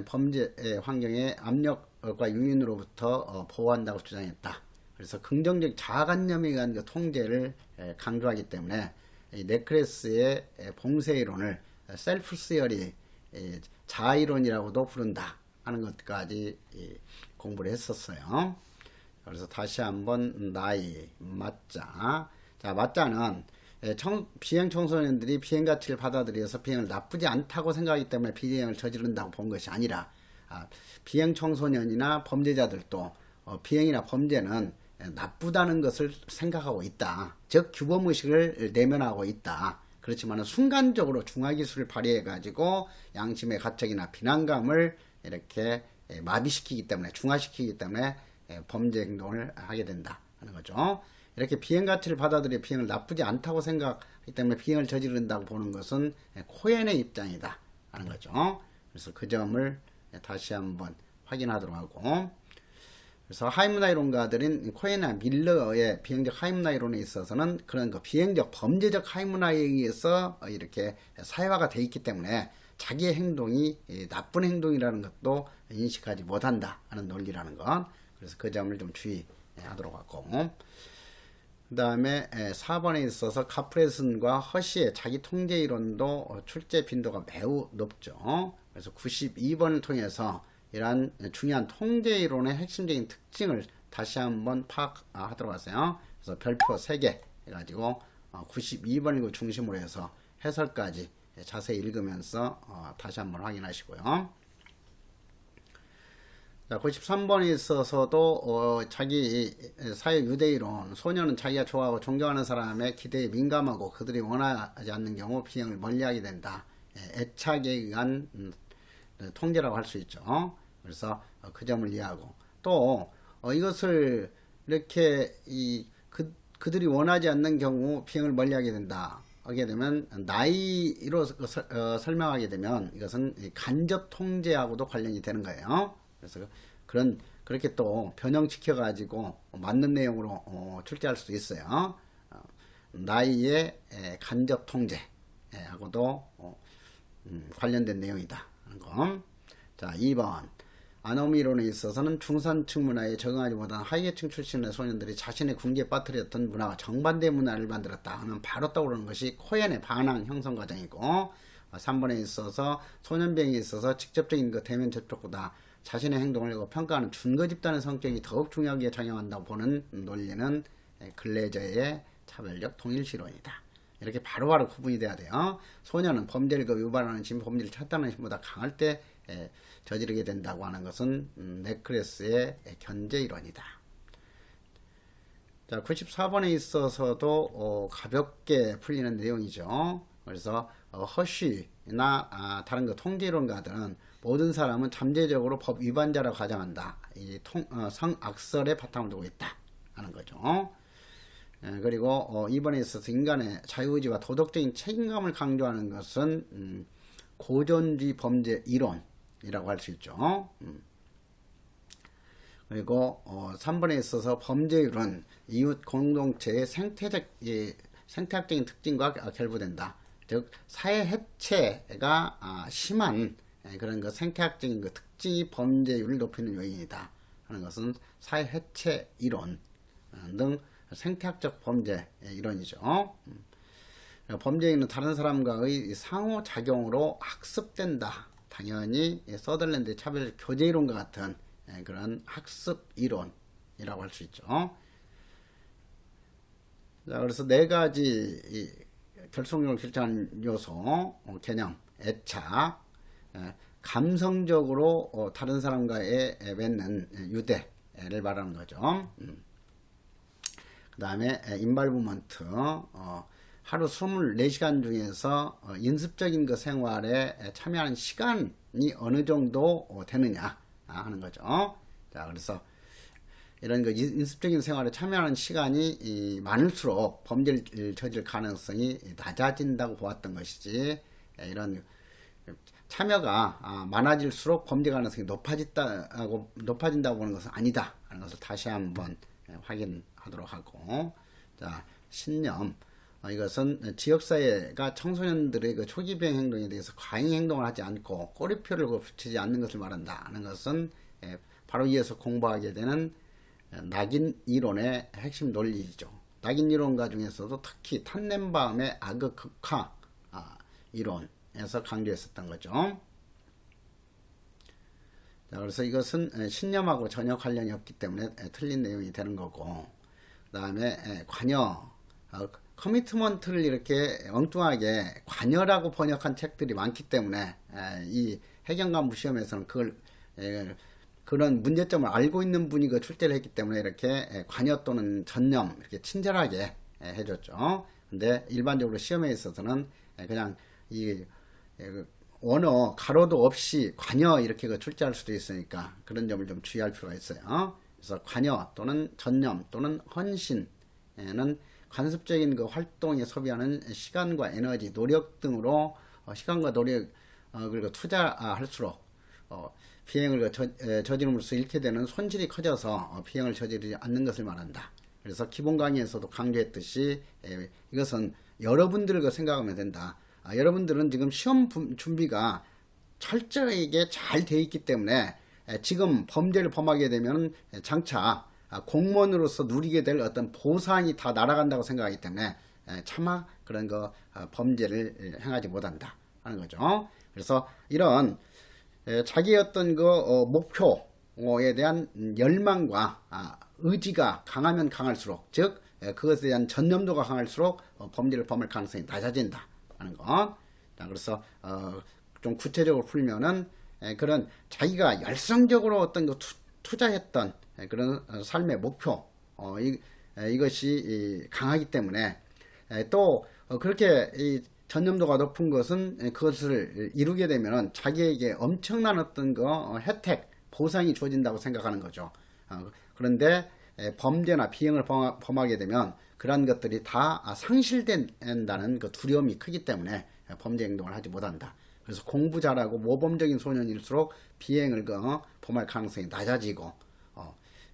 범죄 환경의 압력과 유인으로부터 보호한다고 주장했다. 그래서 긍정적 자아관념에 의한 그 통제를 강조하기 때문에 이 네크레스의 봉쇄이론을 셀프 시어리, 자아이론이라고도 부른다 하는 것까지 공부를 했었어요. 그래서 다시 한번 나이, 맞자. 자, 맞자는 비행 청소년들이 비행 가치를 받아들여서 비행을 나쁘지 않다고 생각하기 때문에 비행을 저지른다고 본 것이 아니라, 비행 청소년이나 범죄자들도 비행이나 범죄는 나쁘다는 것을 생각하고 있다. 즉 규범의식을 내면하고 있다. 그렇지만 순간적으로 중화기술을 발휘해가지고 양심의 가책이나 비난감을 이렇게 마비시키기 때문에, 중화시키기 때문에 범죄 행동을 하게 된다 하는 거죠. 이렇게 비행 가치를 받아들여 비행을 나쁘지 않다고 생각하기 때문에 비행을 저지른다고 보는 것은 코엔의 입장이다 하는 거죠. 그래서 그 점을 다시 한번 확인하도록 하고, 그래서 하이문화 이론가들인 코엔과 밀러의 비행적 하이문화 이론에 있어서는 그런 비행적 범죄적 하이문화에 의해서 이렇게 사회화가 돼 있기 때문에 자기의 행동이 나쁜 행동이라는 것도 인식하지 못한다 하는 논리라는 것. 그래서 그 점을 좀 주의하도록 하고, 그 다음에 4번에 있어서 카프레슨과 허쉬의 자기 통제 이론도 출제 빈도가 매우 높죠. 그래서 92번을 통해서 이러한 중요한 통제 이론의 핵심적인 특징을 다시 한번 파악하도록 하세요. 그래서 별표 3개 해가지고 92번을 중심으로 해서 해설까지 자세히 읽으면서 다시 한번 확인하시고요. 자, 93번에 있어서도 자기 사회 유대이론, 소년은 자기가 좋아하고 존경하는 사람의 기대에 민감하고 그들이 원하지 않는 경우 비행을 멀리하게 된다. 애착에 의한 통제라고 할 수 있죠. 그래서 그 점을 이해하고, 또 이것을 이렇게 그들이 원하지 않는 경우 비행을 멀리하게 된다 하게 되면, 나이로 설명하게 되면 이것은 간접 통제하고도 관련이 되는 거예요. 그래서 그렇게 또 변형시켜 가지고 맞는 내용으로 출제할 수도 있어요. 나이의 간접 통제하고도 관련된 내용이다 하는 거. 자, 2번 아노미 이론에 있어서는 중산층 문화에 적응하지 못한 하위계층 출신의 소년들이 자신의 궁지에 빠뜨렸던 문화와 정반대 문화를 만들었다 하면 바로 떠오르는 것이 코엔의 반항 형성 과정이고, 3번에 있어서 소년병에 있어서 직접적인 대면 접촉보다 자신의 행동을 평가하는 준거 집단의 성격이 더욱 중요하게 작용한다고 보는 논리는 글래저의 차별적 동일시론이다. 이렇게 바로바로 구분이 돼야 돼요. 소년은 범죄를 유발하는 힘, 범죄를 차단하는 힘보다 강할 때 저지르게 된다고 하는 것은 네크레스의 견제 이론이다. 자, 94번에 있어서도 가볍게 풀리는 내용이죠. 그래서 허쉬나 다른 그 통계론가들은 모든 사람은 잠재적으로 법 위반자라고 가정한다. 이 성악설에 바탕을 두고 있다 하는 거죠. 그리고 이번에 있어서 인간의 자유의지와 도덕적인 책임감을 강조하는 것은 고전주의 범죄 이론이라고 할 수 있죠. 그리고 3번에 있어서 범죄율은 이웃 공동체의 생태학적인 특징과 결부된다. 즉 사회 해체가 심한 그런 그 생태학적인 그 특징이 범죄율을 높이는 요인이다 하는 것은 사회 해체 이론 등 생태학적 범죄 이론이죠. 범죄인은 다른 사람과의 상호작용으로 학습된다. 당연히 서덜랜드의 차별 교제 이론과 같은 그런 학습 이론이라고 할 수 있죠. 자, 그래서 네 가지 결속력을 결정하는 요소, 개념, 애착, 감성적으로 다른 사람과의 맺는 유대를 말하는 거죠. 그 다음에 인발브먼트, 하루 24시간 중에서 인습적인 그 생활에 참여하는 시간이 어느 정도 되느냐 하는 거죠. 자, 그래서 이런 그 인습적인 생활에 참여하는 시간이 많을수록 범죄를 저질 가능성이 낮아진다고 보았던 것이지, 이런 참여가 많아질수록 범죄 가능성이 높아진다고 보는 것은 아니다 하는 것을 다시 한번 확인하도록 하고, 자, 신념. 이것은 지역사회가 청소년들의 그 초기 비행 행동에 대해서 과잉 행동을 하지 않고 꼬리표를 붙이지 않는 것을 말한다 하는 것은 바로 이어서 공부하게 되는 낙인 이론의 핵심 논리이죠. 낙인 이론가 중에서도 특히 탄넨바움의 악의 극화 이론에서 강조했었던 거죠. 자, 그래서 이것은 신념하고 전혀 관련이 없기 때문에 틀린 내용이 되는 거고, 그 다음에 관여, 커미트먼트를 이렇게 엉뚱하게 관여라고 번역한 책들이 많기 때문에 이 해경간부 시험에서는 그런 문제점을 알고 있는 분이 그 출제를 했기 때문에 이렇게 관여 또는 전념 이렇게 친절하게 해줬죠. 근데 일반적으로 시험에 있어서는 그냥 이 원어 가로도 없이 관여 이렇게 그 출제할 수도 있으니까 그런 점을 좀 주의할 필요가 있어요. 그래서 관여 또는 전념 또는 헌신에는 관습적인 그 활동에 소비하는 시간과 에너지, 노력 등으로 시간과 노력을 투자할수록 비행을 저지름으로써 잃게 되는 손실이 커져서 비행을 저지르지 않는 것을 말한다. 그래서 기본 강의에서도 강조했듯이 이것은 여러분들을 생각하면 된다. 여러분들은 지금 시험 준비가 철저하게 잘 돼 있기 때문에 지금 범죄를 범하게 되면 장차 공무원으로서 누리게 될 어떤 보상이 다 날아간다고 생각하기 때문에 차마 그런 범죄를 행하지 못한다 하는 거죠. 그래서 이런 자기의 어떤 목표에 대한 열망과 의지가 강하면 강할수록, 즉 그것에 대한 전념도가 강할수록 범죄를 범할 가능성이 낮아진다 하는 것. 자, 그래서 좀 구체적으로 풀면은 그런 자기가 열성적으로 어떤 투자했던 그런 삶의 목표, 이것이 강하기 때문에 또 그렇게 이 전념도가 높은 것은 그것을 이루게 되면 자기에게 엄청난 어떤 혜택, 보상이 주어진다고 생각하는 거죠. 그런데 범죄나 비행을 범하게 되면 그러한 것들이 다 상실된다는 그 두려움이 크기 때문에 범죄 행동을 하지 못한다. 그래서 공부 잘하고 모범적인 소년일수록 비행을 범할 가능성이 낮아지고,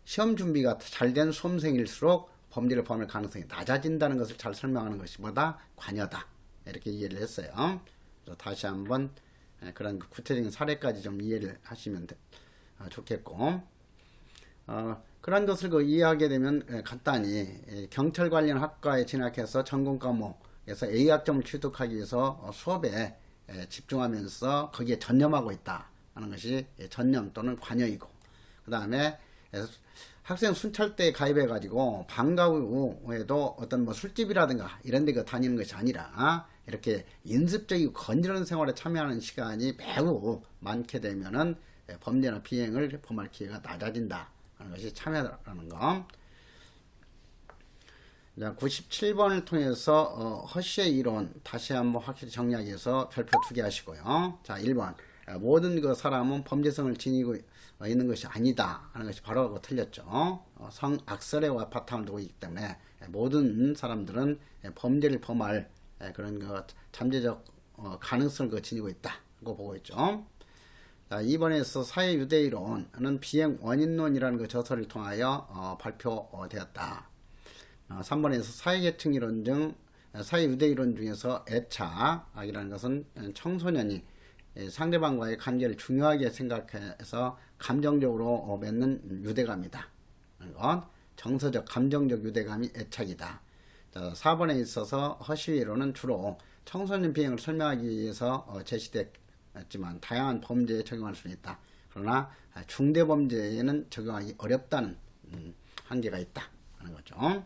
시험 준비가 잘된 수험생일수록 범죄를 범할 가능성이 낮아진다는 것을 잘 설명하는 것이 뭐다? 관여다. 이렇게 이해를 했어요. 그래서 다시 한번 그런 구체적인 사례까지 좀 이해를 하시면 좋겠고, 그런 것을 이해하게 되면 간단히 경찰 관련 학과에 진학해서 전공 과목에서 A학점을 취득하기 위해서 수업에 집중하면서 거기에 전념하고 있다 하는 것이 전념 또는 관여이고, 그 다음에 학생 순찰대에 가입해 가지고 방과 후에도 어떤 술집이라든가 이런 데 다니는 것이 아니라 이렇게 인습적이고 건전한 생활에 참여하는 시간이 매우 많게 되면은 범죄나 비행을 범할 기회가 낮아진다 하는 것이 참여라는 거. 자, 97번을 통해서 허쉬의 이론 다시 한번 확실히 정리하기 위해서 별표 2개 하시고요. 자, 1번 모든 그 사람은 범죄성을 지니고 있는 것이 아니다 하는 것이 바로 틀렸죠. 성악설의 바탕을 두고 있기 때문에 모든 사람들은 범죄를 범할 그런 그 잠재적 가능성을 지니고 있다고 보고 있죠. 자, 2번에서 사회유대이론은 비행 원인론이라는 그 저서를 통하여 발표되었다. 3번에서 사회계층이론 중 사회유대이론 중에서 애착이라는 것은 청소년이 상대방과의 관계를 중요하게 생각해서 감정적으로 맺는 유대감이다. 이건 정서적 감정적 유대감이 애착이다. 자, 4번에 있어서 허쉬이론은 주로 청소년 비행을 설명하기 위해서 제시됐지만 다양한 범죄에 적용할 수 있다. 그러나 중대범죄에는 적용하기 어렵다는 한계가 있다 하는 거죠.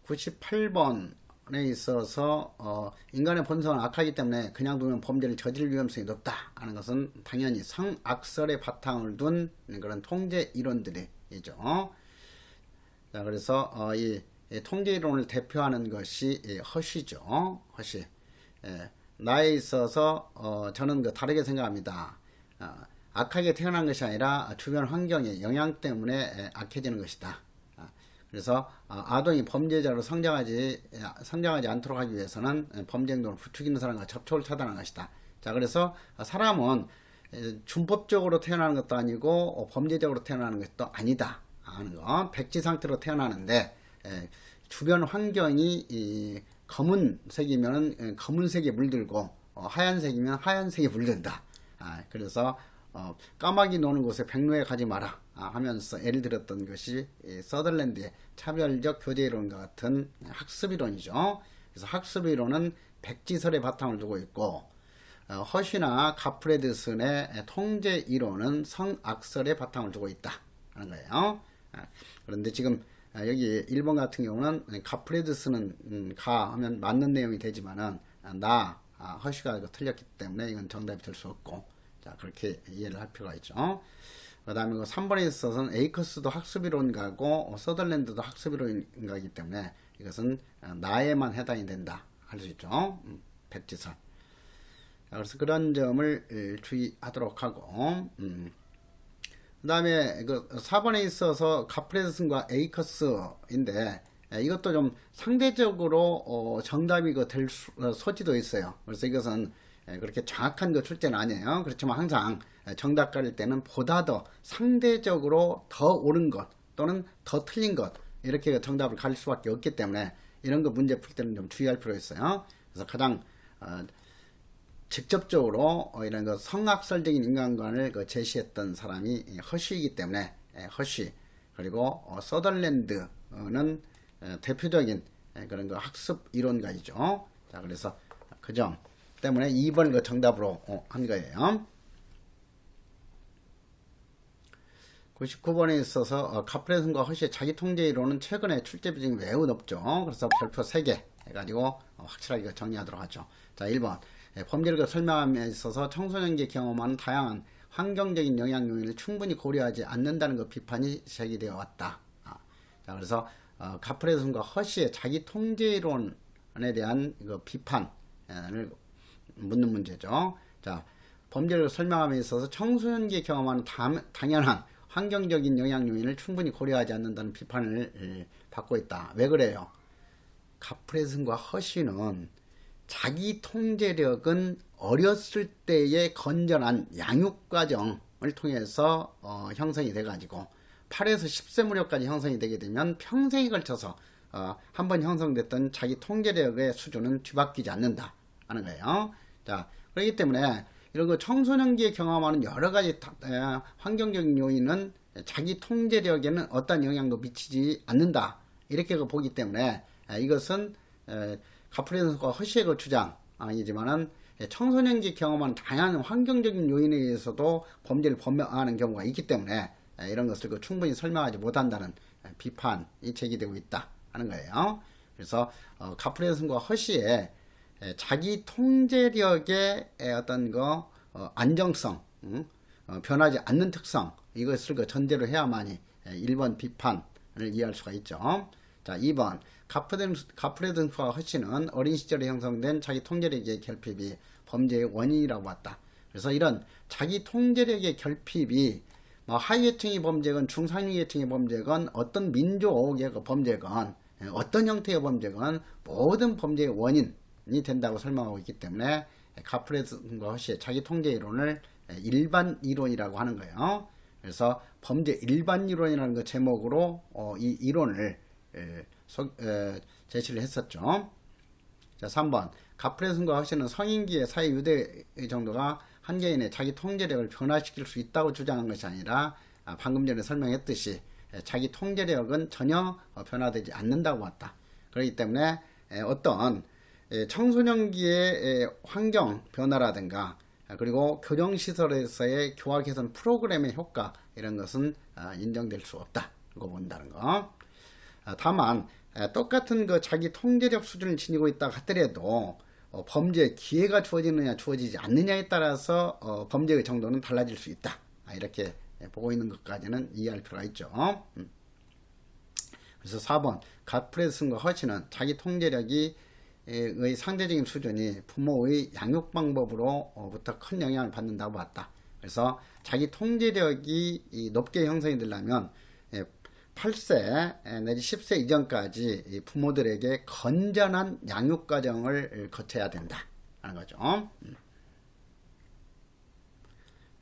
98번에 있어서 인간의 본성은 악하기 때문에 그냥 두면 범죄를 저지를 위험성이 높다 하는 것은 당연히 성악설의 바탕을 둔 그런 통제 이론들이죠. 자, 그래서 이 통제 이론을 대표하는 것이 허쉬죠. 허쉬. 나에 있어서 저는 다르게 생각합니다. 악하게 태어난 것이 아니라 주변 환경의 영향 때문에 악해지는 것이다. 그래서 아동이 범죄자로 성장하지 않도록 하기 위해서는 범죄 행동을 부추기는 사람과 접촉을 차단하는 것이다. 자, 그래서 사람은 준법적으로 태어나는 것도 아니고 범죄적으로 태어나는 것도 아니다 하는 거. 백지 상태로 태어나는데 주변 환경이 검은색이면 검은색에 물들고 하얀색이면 하얀색에 물든다. 그래서 까마귀 노는 곳에 백로에 가지 마라 하면서 예를 들었던 것이 서덜랜드의 차별적 교제이론과 같은 학습이론이죠. 그래서 학습이론은 백지설의 바탕을 두고 있고 허쉬나 가프레드슨의 통제이론은 성악설의 바탕을 두고 있다 하는 거예요. 그런데 지금 여기 1번 같은 경우는 가프레드슨은 가 하면 맞는 내용이 되지만은 허쉬가 틀렸기 때문에 이건 정답이 될 수 없고, 자, 그렇게 이해를 할 필요가 있죠. 그 다음에 3번에 있어서는 에이커스도 학습이론가고 서덜랜드도 학습이론가이기 때문에 이것은 나에만 해당이 된다 할 수 있죠. 백지설. 자, 그래서 그런 점을 주의하도록 하고, 그 다음에 4번에 있어서 가프레드슨과 에이커스인데 이것도 좀 상대적으로 정답이 될 소지도 있어요. 그래서 이것은 그렇게 정확한 출제는 아니에요. 그렇지만 항상 정답 가릴 때는 보다 더 상대적으로 더 옳은 것 또는 더 틀린 것 이렇게 정답을 가릴 수밖에 없기 때문에 이런 거 문제 풀 때는 좀 주의할 필요가 있어요. 그래서 가장 직접적으로 이런 성악설적인 인간관을 제시했던 사람이 허쉬이기 때문에 허쉬, 그리고 서덜랜드는 대표적인 그런 학습 이론가이죠. 자, 그래서 그 점 때문에 2번을 정답으로 한 거예요. 99번에 있어서 가프레슨과 허쉬의 자기통제 이론은 최근에 출제 비중이 매우 높죠. 그래서 별표 3개 해가지고 확실하게 정리하도록 하죠. 자, 1번 범죄를 설명함에 있어서 청소년기 경험하는 다양한 환경적인 영향 요인을 충분히 고려하지 않는다는 비판이 제기되어 왔다. 자, 그래서 가프레슨과 허쉬의 자기통제이론에 대한 비판을 묻는 문제죠. 자, 범죄를 설명함에 있어서 청소년기에 경험하는 당연한 환경적인 영향 요인을 충분히 고려하지 않는다는 비판을 받고 있다. 왜 그래요? 가프레슨과 허쉬는 자기 통제력은 어렸을 때의 건전한 양육 과정을 통해서 형성이 돼가지고 8에서 10세 무렵까지 형성이 되게 되면 평생에 걸쳐서 한번 형성됐던 자기 통제력의 수준은 뒤바뀌지 않는다 하는 거예요. 자, 그렇기 때문에 이런 청소년기에 경험하는 여러 가지 환경적인 요인은 자기 통제력에는 어떤 영향도 미치지 않는다 이렇게 보기 때문에 이것은 가프레슨과 허쉬의 주장이지만은 청소년기 경험한 다양한 환경적인 요인에 의해서도 범죄를 범하는 경우가 있기 때문에 이런 것을 충분히 설명하지 못한다는 비판이 제기되고 있다 하는 거예요. 그래서 가프레슨과 허쉬의 자기 통제력의 어떤 안정성, 변하지 않는 특성 이것을 전제로 해야만이 1번 비판을 이해할 수가 있죠. 자, 2번 가프레든과 허씨는 어린 시절에 형성된 자기 통제력의 결핍이 범죄의 원인이라고 봤다. 그래서 이런 자기 통제력의 결핍이 뭐 하위계층의 범죄건 중상위계층의 범죄건 어떤 민족의 범죄건 어떤 형태의 범죄건 모든 범죄의 원인이 된다고 설명하고 있기 때문에 가프레든과 허씨의 자기 통제 이론을 일반 이론이라고 하는 거예요. 그래서 범죄 일반 이론이라는 그 제목으로 이 이론을 제시를 했었죠. 자, 3번 가프레든과 허씨는 성인기의 사회 유대 정도가 한 개인의 자기 통제력을 변화시킬 수 있다고 주장한 것이 아니라 방금 전에 설명했듯이 자기 통제력은 전혀 변화되지 않는다고 봤다. 그렇기 때문에 어떤 청소년기의 환경 변화라든가 그리고 교정시설에서의 교화 개선 프로그램의 효과 이런 것은 인정될 수 없다고 본다는 거. 다만 똑같은 그 자기 통제력 수준을 지니고 있다 하더라도 범죄 기회가 주어지느냐 주어지지 않느냐에 따라서 범죄의 정도는 달라질 수 있다. 이렇게 보고 있는 것까지는 이해할 필요가 있죠. 그래서 4번 가프레든과 허씨는 자기 통제력이 의 상대적인 수준이 부모의 양육 방법으로부터 큰 영향을 받는다고 봤다. 그래서 자기 통제력이 높게 형성이 되려면 8세 내지 10세 이전까지 부모들에게 건전한 양육 과정을 거쳐야 된다 하는 거죠.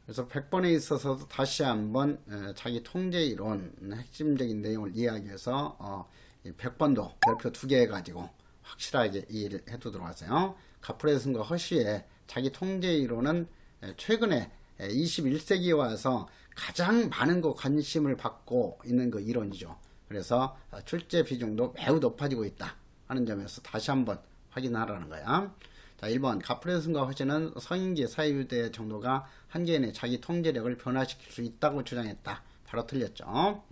그래서 100번에 있어서도 다시 한번 자기 통제 이론 핵심적인 내용을 이해하기 위해서 100번도 별표 2개 해가지고 확실하게 이해를 해두도록 하세요. 가프레든과 허씨의 자기 통제 이론은 최근에 21세기에 와서 가장 많은 관심을 받고 있는 그 이론이죠. 그래서 출제 비중도 매우 높아지고 있다 하는 점에서 다시 한번 확인하라는 거야. 자, 1번 가프레든과 허씨는 성인기의 사회유대 정도가 한 개인의 자기 통제력을 변화시킬 수 있다고 주장했다. 바로 틀렸죠.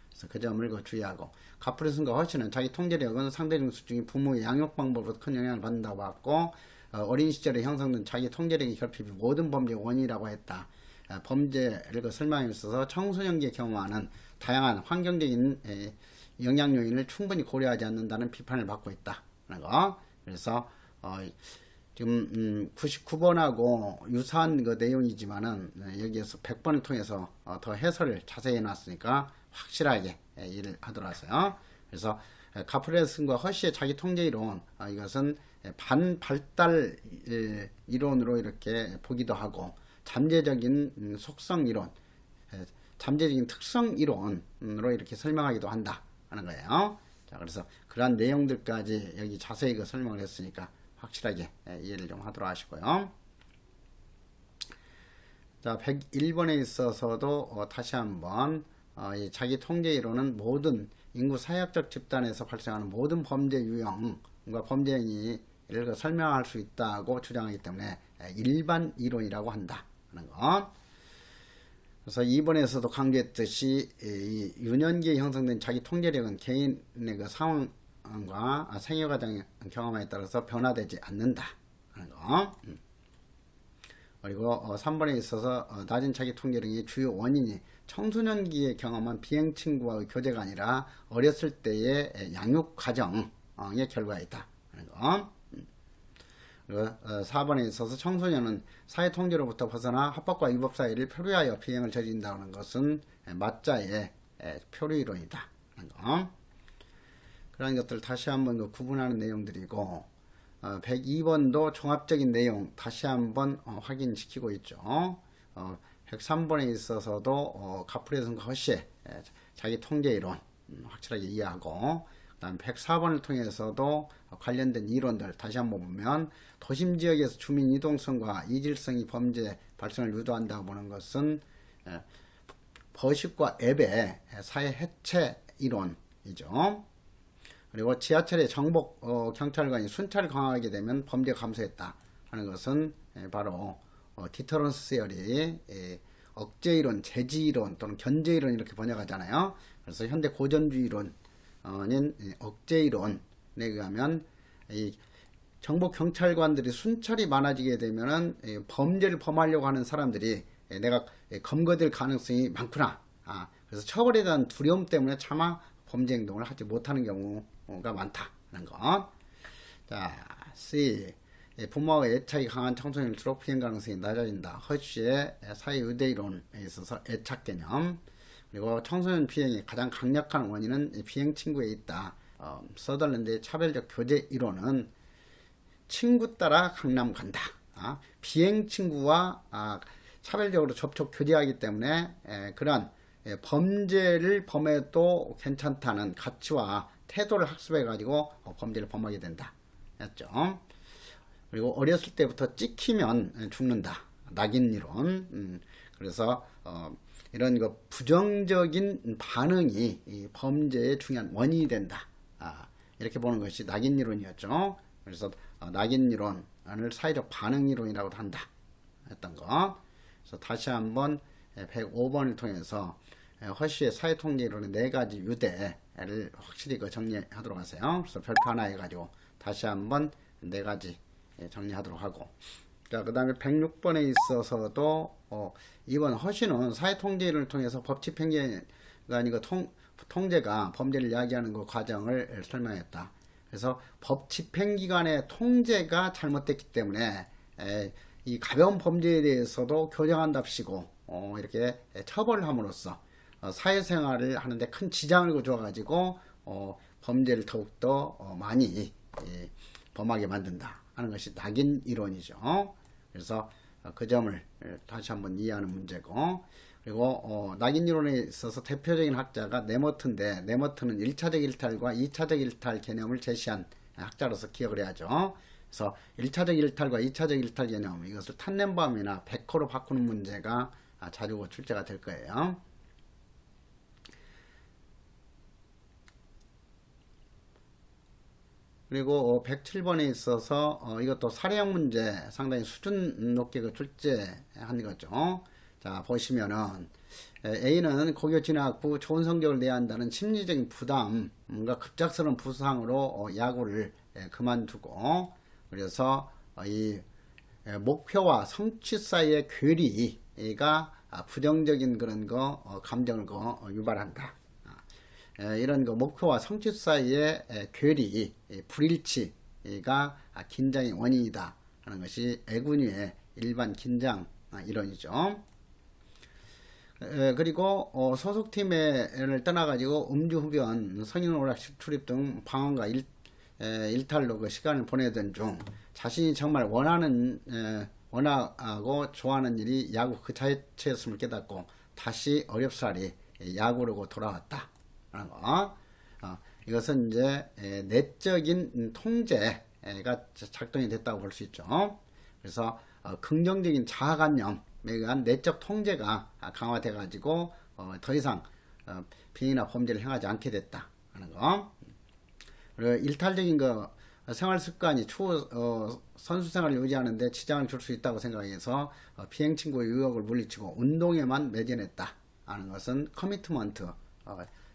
그래서 그 점을 주의하고 가프레든과 허씨는 자기 통제력은 상대적 수준이 부모의 양육 방법으로 큰 영향을 받는다고 봤고 어린 시절에 형성된 자기 통제력의 결핍이 모든 범죄의 원인이라고 했다. 범죄를 설명에 있어서 청소년기에 경험하는 다양한 환경적인 영향 요인을 충분히 고려하지 않는다는 비판을 받고 있다. 그래서 지금 99번하고 유사한 그 내용이지만은 여기에서 100번을 통해서 더 해설을 자세히 해놨으니까 확실하게 이해를 하도록 하세요. 그래서 가프레든과 허씨의 자기 통제 이론 이것은 반발달 이론으로 이렇게 보기도 하고 잠재적인 속성 이론, 잠재적인 특성 이론으로 이렇게 설명하기도 한다 하는 거예요. 자, 그래서 그러한 내용들까지 여기 자세히 설명을 했으니까 확실하게 이해를 좀 하도록 하시고요. 자, 101번에 있어서도 다시 한번 이 자기 통제 이론은 모든 인구 사회학적 집단에서 발생하는 모든 범죄 유형과 범죄 행위를 설명할 수 있다고 주장하기 때문에 일반 이론이라고 한다 하는 것. 그래서 2번에서도 강조했듯이 이 유년기에 형성된 자기 통제력은 개인의 그 상황과 생애 과정 경험에 따라서 변화되지 않는다 하는 거. 그리고 3번에 있어서 낮은 자기 통제력의 주요 원인이 청소년기에 경험한 비행친구와의 교제가 아니라 어렸을 때의 양육 과정의 결과이다 하는 거. 그리고 4번에 있어서 청소년은 사회통제로부터 벗어나 합법과 위법 사이를 표류하여 비행을 저지른다는 것은 맞자의 표류이론이다 하는 거. 그런 것들을 다시 한번 구분하는 내용들이고 102번도 종합적인 내용 다시 한번 확인시키고 있죠. 103번에 있어서도 가프레든과 허씨의 자기 통제 이론 확실하게 이해하고 그다음 104번을 통해서도 관련된 이론들 다시 한번 보면 도심 지역에서 주민 이동성과 이질성이 범죄 발생을 유도한다고 보는 것은 버식과 앱의 사회 해체 이론이죠. 그리고 지하철의 정복 경찰관이 순찰을 강화하게 되면 범죄가 감소했다 하는 것은 바로 디터런스 세어리, 억제이론, 제지이론 또는 견제이론 이렇게 번역하잖아요. 그래서 현대 고전주의론인 억제이론에 의하면 이 정복 경찰관들이 순찰이 많아지게 되면은 범죄를 범하려고 하는 사람들이 내가 검거될 가능성이 많구나. 그래서 처벌에 대한 두려움 때문에 차마 범죄 행동을 하지 못하는 경우가 많다는 것. 자, C. 부모와 애착이 강한 청소년일수록 피해 가능성이 낮아진다. 허쉬의 사회의대 이론에 있어서 애착 개념. 그리고 청소년 비행의 가장 강력한 원인은 비행 친구에 있다. 서덜랜드의 차별적 교제 이론은 친구 따라 강남 간다. 비행 친구와 차별적으로 접촉 교제하기 때문에 그런 범죄를 범해도 괜찮다는 가치와 태도를 학습해 가지고 범죄를 범하게 된다. 였죠. 그리고 어렸을 때부터 찍히면 죽는다. 낙인 이론. 그래서 이런 거 부정적인 반응이 이 범죄의 중요한 원인이 된다. 이렇게 보는 것이 낙인 이론이었죠. 그래서 낙인 이론을 사회적 반응 이론이라고도 한다. 했던 거. 그래서 다시 한번 105번을 통해서 허쉬의 사회 통계 이론의 4가지 유대를 확실히 정리하도록 하세요. 그래서 별표 하나 해가지고 다시 한번 4가지 정리하도록 하고. 자, 그 다음에 106번에 있어서도 이번 허쉬는 사회 통계 이론을 통해서 법 집행기가 아니고 통제가 범죄를 이야기하는 그 과정을 설명했다. 그래서 법 집행기관의 통제가 잘못됐기 때문에 이 가벼운 범죄에 대해서도 교정한답시고 이렇게 처벌을 함으로써 사회생활을 하는데 큰 지장을 주어가지고 범죄를 더욱더 많이 범하게 만든다 하는 것이 낙인 이론이죠. 그래서 그 점을 다시 한번 이해하는 문제고, 그리고 낙인 이론에 있어서 대표적인 학자가 네머트인데, 네머트는 1차적 일탈과 2차적 일탈 개념을 제시한 학자로서 기억을 해야죠. 그래서 1차적 일탈과 2차적 일탈 개념, 이것을 탄넨밤이나 베커로 바꾸는 문제가 자주 출제가 될 거예요. 그리고 107번에 있어서 이것도 사례형 문제 상당히 수준 높게 출제한 거죠. 자, 보시면은 A는 고교 진학 후 좋은 성적을 내야 한다는 심리적인 부담과 급작스러운 부상으로 야구를 그만두고, 그래서 이 목표와 성취 사이의 괴리가 부정적인 그런 감정을 유발한다. 이런 목표와 성취 사이의 괴리, 불일치가 긴장의 원인이다 하는 것이 애군위의 일반 긴장 이론이죠. 그리고 소속팀을 떠나가지고 음주흡연, 성인오락 출입 등 방황과 일탈로 시간을 보내던 중 자신이 정말 원하고 좋아하는 일이 야구 그 자체였음을 깨닫고 다시 어렵사리 야구로 돌아왔다 하는 거. 이것은 이제 내적인 통제가 작동이 됐다고 볼 수 있죠. 그래서 긍정적인 자아관념에 의한 내적 통제가 강화돼 가지고 더 이상 비리나 범죄를 행하지 않게 됐다 하는 거. 그리고 일탈적인 생활 습관이 추후 선수 생활을 유지하는데 지장을 줄 수 있다고 생각해서 비행 친구의 유혹을 물리치고 운동에만 매진했다 하는 것은 커미트먼트,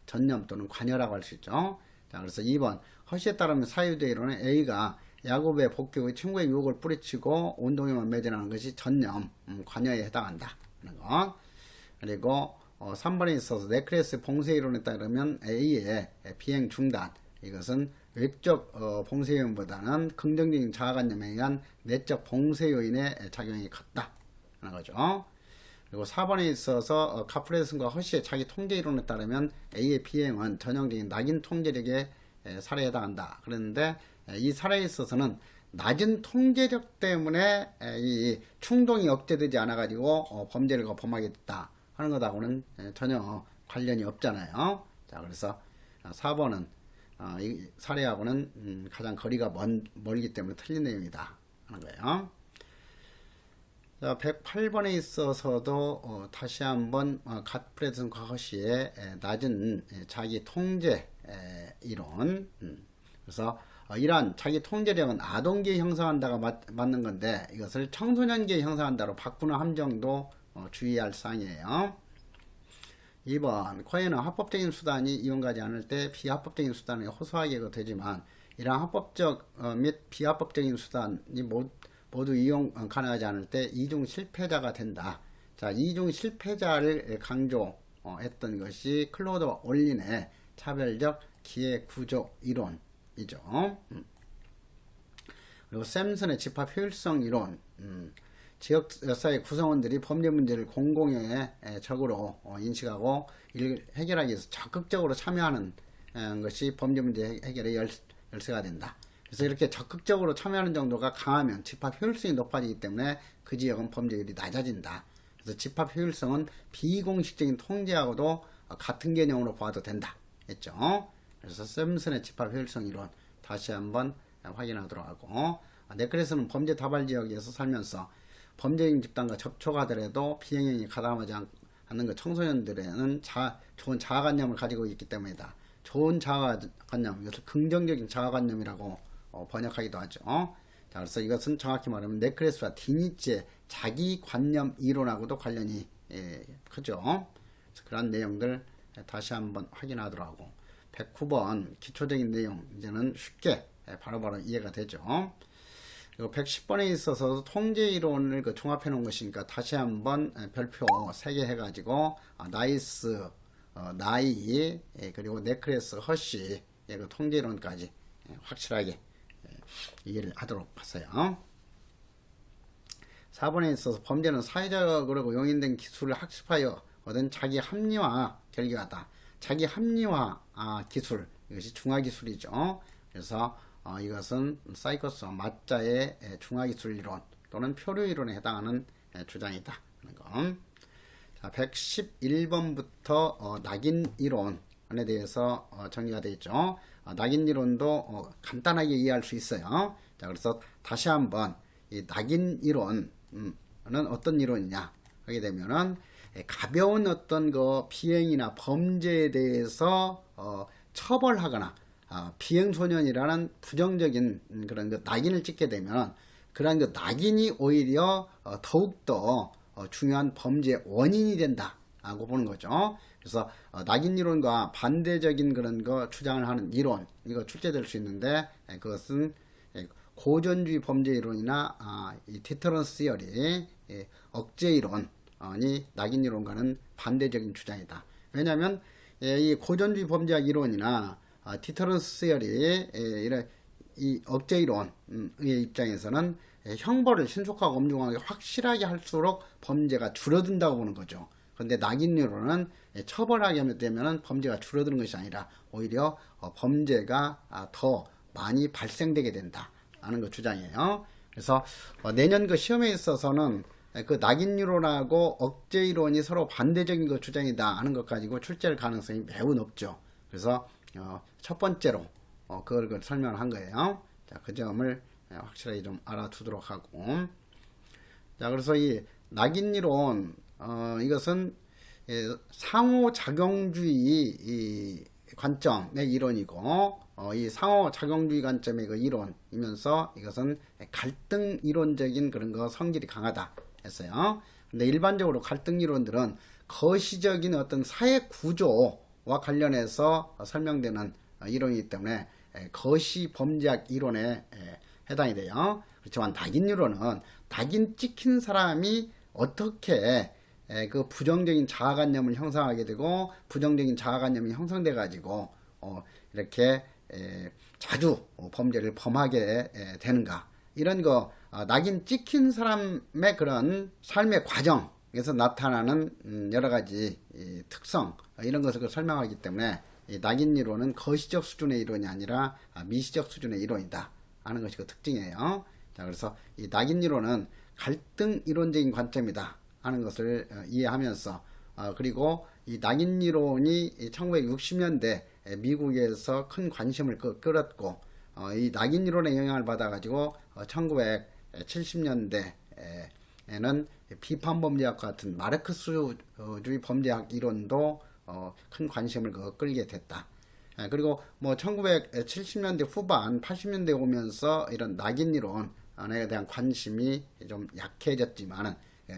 전념 또는 관여라고 할 수 있죠. 자, 그래서 2번 허쉬에 따르면 사유대 이론은 A가 야구부에 복귀 후 친구의 유혹을 뿌리치고 운동에만 매진하는 것이 전념, 관여에 해당한다 하는 것. 그리고 3번에 있어서 네클레스 봉쇄 이론에 따르면 A의 비행 중단, 이것은 외적 봉쇄 요인보다는 긍정적인 자아관념에 의한 내적 봉쇄 요인의 작용이 컸다 하는 거죠. 그리고 4번에 있어서 카프레슨과 허쉬의 자기 통제 이론에 따르면 A의 비행은 전형적인 낙인 통제력의 사례에 해당한다. 그런데 이 사례에 있어서는 낮은 통제력 때문에 이 충동이 억제되지 않아 가지고 범죄를 범하게 됐다 하는 것하고는 전혀 관련이 없잖아요. 자, 그래서 4번은 이 사례하고는 가장 거리가 멀기 때문에 틀린 내용이다 하는 거예요. 자, 108번에 있어서도 다시 한번 갓프레슨과 허쉬의 낮은 자기 통제 이론. 그래서 이러한 자기 통제력은 아동기에 형성한다가 맞는 건데 이것을 청소년기에 형성한다로 바꾸는 함정도 주의할 사항이에요. 2번 코에는 합법적인 수단이 이용하지 않을 때 비합법적인 수단에 호소하게 되지만 이러한 합법적 및 비합법적인 수단이 모두 이용 가능하지 않을 때 이중 실패자가 된다. 자, 이중 실패자를 강조 했던 것이 클로드 올린의 차별적 기회 구조 이론이죠. 그리고 샘슨의 집합 효율성 이론, 지역사회 구성원들이 범죄 문제를 공공의 적으로 인식하고 이를 해결하기 위해서 적극적으로 참여하는 것이 범죄 문제 해결의 열쇠가 된다. 그래서 이렇게 적극적으로 참여하는 정도가 강하면 집합 효율성이 높아지기 때문에 그 지역은 범죄율이 낮아진다. 그래서 집합 효율성은 비공식적인 통제하고도 같은 개념으로 봐도 된다 했죠. 그래서 샘슨의 집합 효율성 이론 다시 한번 확인하도록 하고, 네클레스는 범죄 다발 지역에서 살면서 범죄인 집단과 접촉하더라도 비행행위 가담하지 않는 그 청소년들에는 좋은 자아관념을 가지고 있기 때문이다. 좋은 자아관념, 이것을 긍정적인 자아관념이라고 번역하기도 하죠. 자, 그래서 이것은 정확히 말하면 네클레스와 디니츠의 자기관념 이론하고도 관련이 크죠. 그래서 그런 내용들 다시 한번 확인하도록 하고, 109번 기초적인 내용 이제는 쉽게 바로바로 이해가 되죠. 그리고 110번에 있어서 통제 이론을 종합해 놓은 것이니까 다시 한번 별표 3개 해가지고 나이스, 나이, 그리고 네클레스, 허쉬 그 통제 이론까지 확실하게 이해를 하도록 하세요. 4번에 있어서 범죄는 사회적으로 용인된 기술을 학습하여 얻은 자기 합리화 결과다. 자기 합리화 기술, 이것이 중화기술이죠. 그래서 이것은 사이코스 마자의 중화기술 이론 또는 표류 이론에 해당하는 주장이다 하는 것. 자, 111번부터 낙인 이론에 대해서 정리가 되어 있죠. 낙인 이론도 간단하게 이해할 수 있어요. 자, 그래서 다시 한번 이 낙인 이론은 어떤 이론이냐 하게 되면은 가벼운 어떤 그 비행이나 범죄에 대해서 처벌하거나 비행소년이라는 부정적인 그런 그 낙인을 찍게 되면 그런 그 낙인이 오히려 더욱더 중요한 범죄의 원인이 된다고 보는 거죠. 그래서 낙인 이론과 반대적인 그런 거 주장을 하는 이론, 이거 출제될 수 있는데 그것은 고전주의 범죄 이론이나 이 디터런스 시어리, 억제 이론이 낙인 이론과는 반대적인 주장이다. 왜냐하면 이 고전주의 범죄학 이론이나 디터런스 시어리, 이 억제 이론의 입장에서는 형벌을 신속하고 엄중하게 확실하게 할수록 범죄가 줄어든다고 보는 거죠. 그런데 낙인 이론은 처벌하게 되면 범죄가 줄어드는 것이 아니라 오히려 범죄가 더 많이 발생되게 된다 하는 거 주장이에요. 그래서 내년 그 시험에 있어서는 그 낙인 이론하고 억제 이론이 서로 반대적인 그 주장이다 하는 것 가지고 출제할 가능성이 매우 높죠. 그래서 첫 번째로 그걸 설명을 한 거예요. 자, 그 점을 확실하게 좀 알아두도록 하고, 자, 그래서 이 낙인 이론 이것은 상호작용주의 관점의 이론이고, 이 상호작용주의 관점의 그 이론이면서 이것은 갈등 이론적인 그런 거 성질이 강하다 했어요. 근데 일반적으로 갈등 이론들은 거시적인 어떤 사회 구조와 관련해서 설명되는 이론이기 때문에 거시 범죄학 이론에 해당이 돼요. 그렇지만 낙인 이론은 낙인 찍힌 사람이 어떻게 그 부정적인 자아관념을 형성하게 되고 부정적인 자아관념이 형성돼 가지고 이렇게 자주 범죄를 범하게 되는가, 이런 거 낙인 찍힌 사람의 그런 삶의 과정에서 나타나는 여러 가지 특성, 이런 것을 설명하기 때문에 이 낙인 이론은 거시적 수준의 이론이 아니라 미시적 수준의 이론이다 하는 것이 그 특징이에요. 자, 그래서 이 낙인 이론은 갈등 이론적인 관점이다 하는 것을 이해하면서 그리고 이 낙인 이론이 1960년대 미국에서 큰 관심을 끌었고, 이 낙인 이론의 영향을 받아 가지고 1970년대에는 비판 범죄학 같은 마르크스주의 범죄학 이론도 큰 관심을 끌게 됐다. 그리고 뭐 1970년대 후반 80년대 오면서 이런 낙인 이론에 대한 관심이 좀 약해졌지만은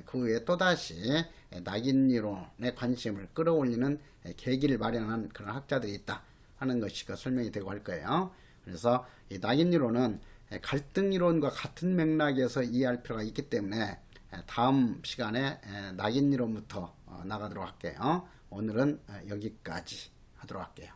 그 후에 또다시 낙인 이론의 관심을 끌어올리는 계기를 마련한 그런 학자들이 있다 하는 것이 설명이 되고 할 거예요. 그래서 이 낙인 이론은 갈등 이론과 같은 맥락에서 이해할 필요가 있기 때문에 다음 시간에 낙인 이론부터 나가도록 할게요. 오늘은 여기까지 하도록 할게요.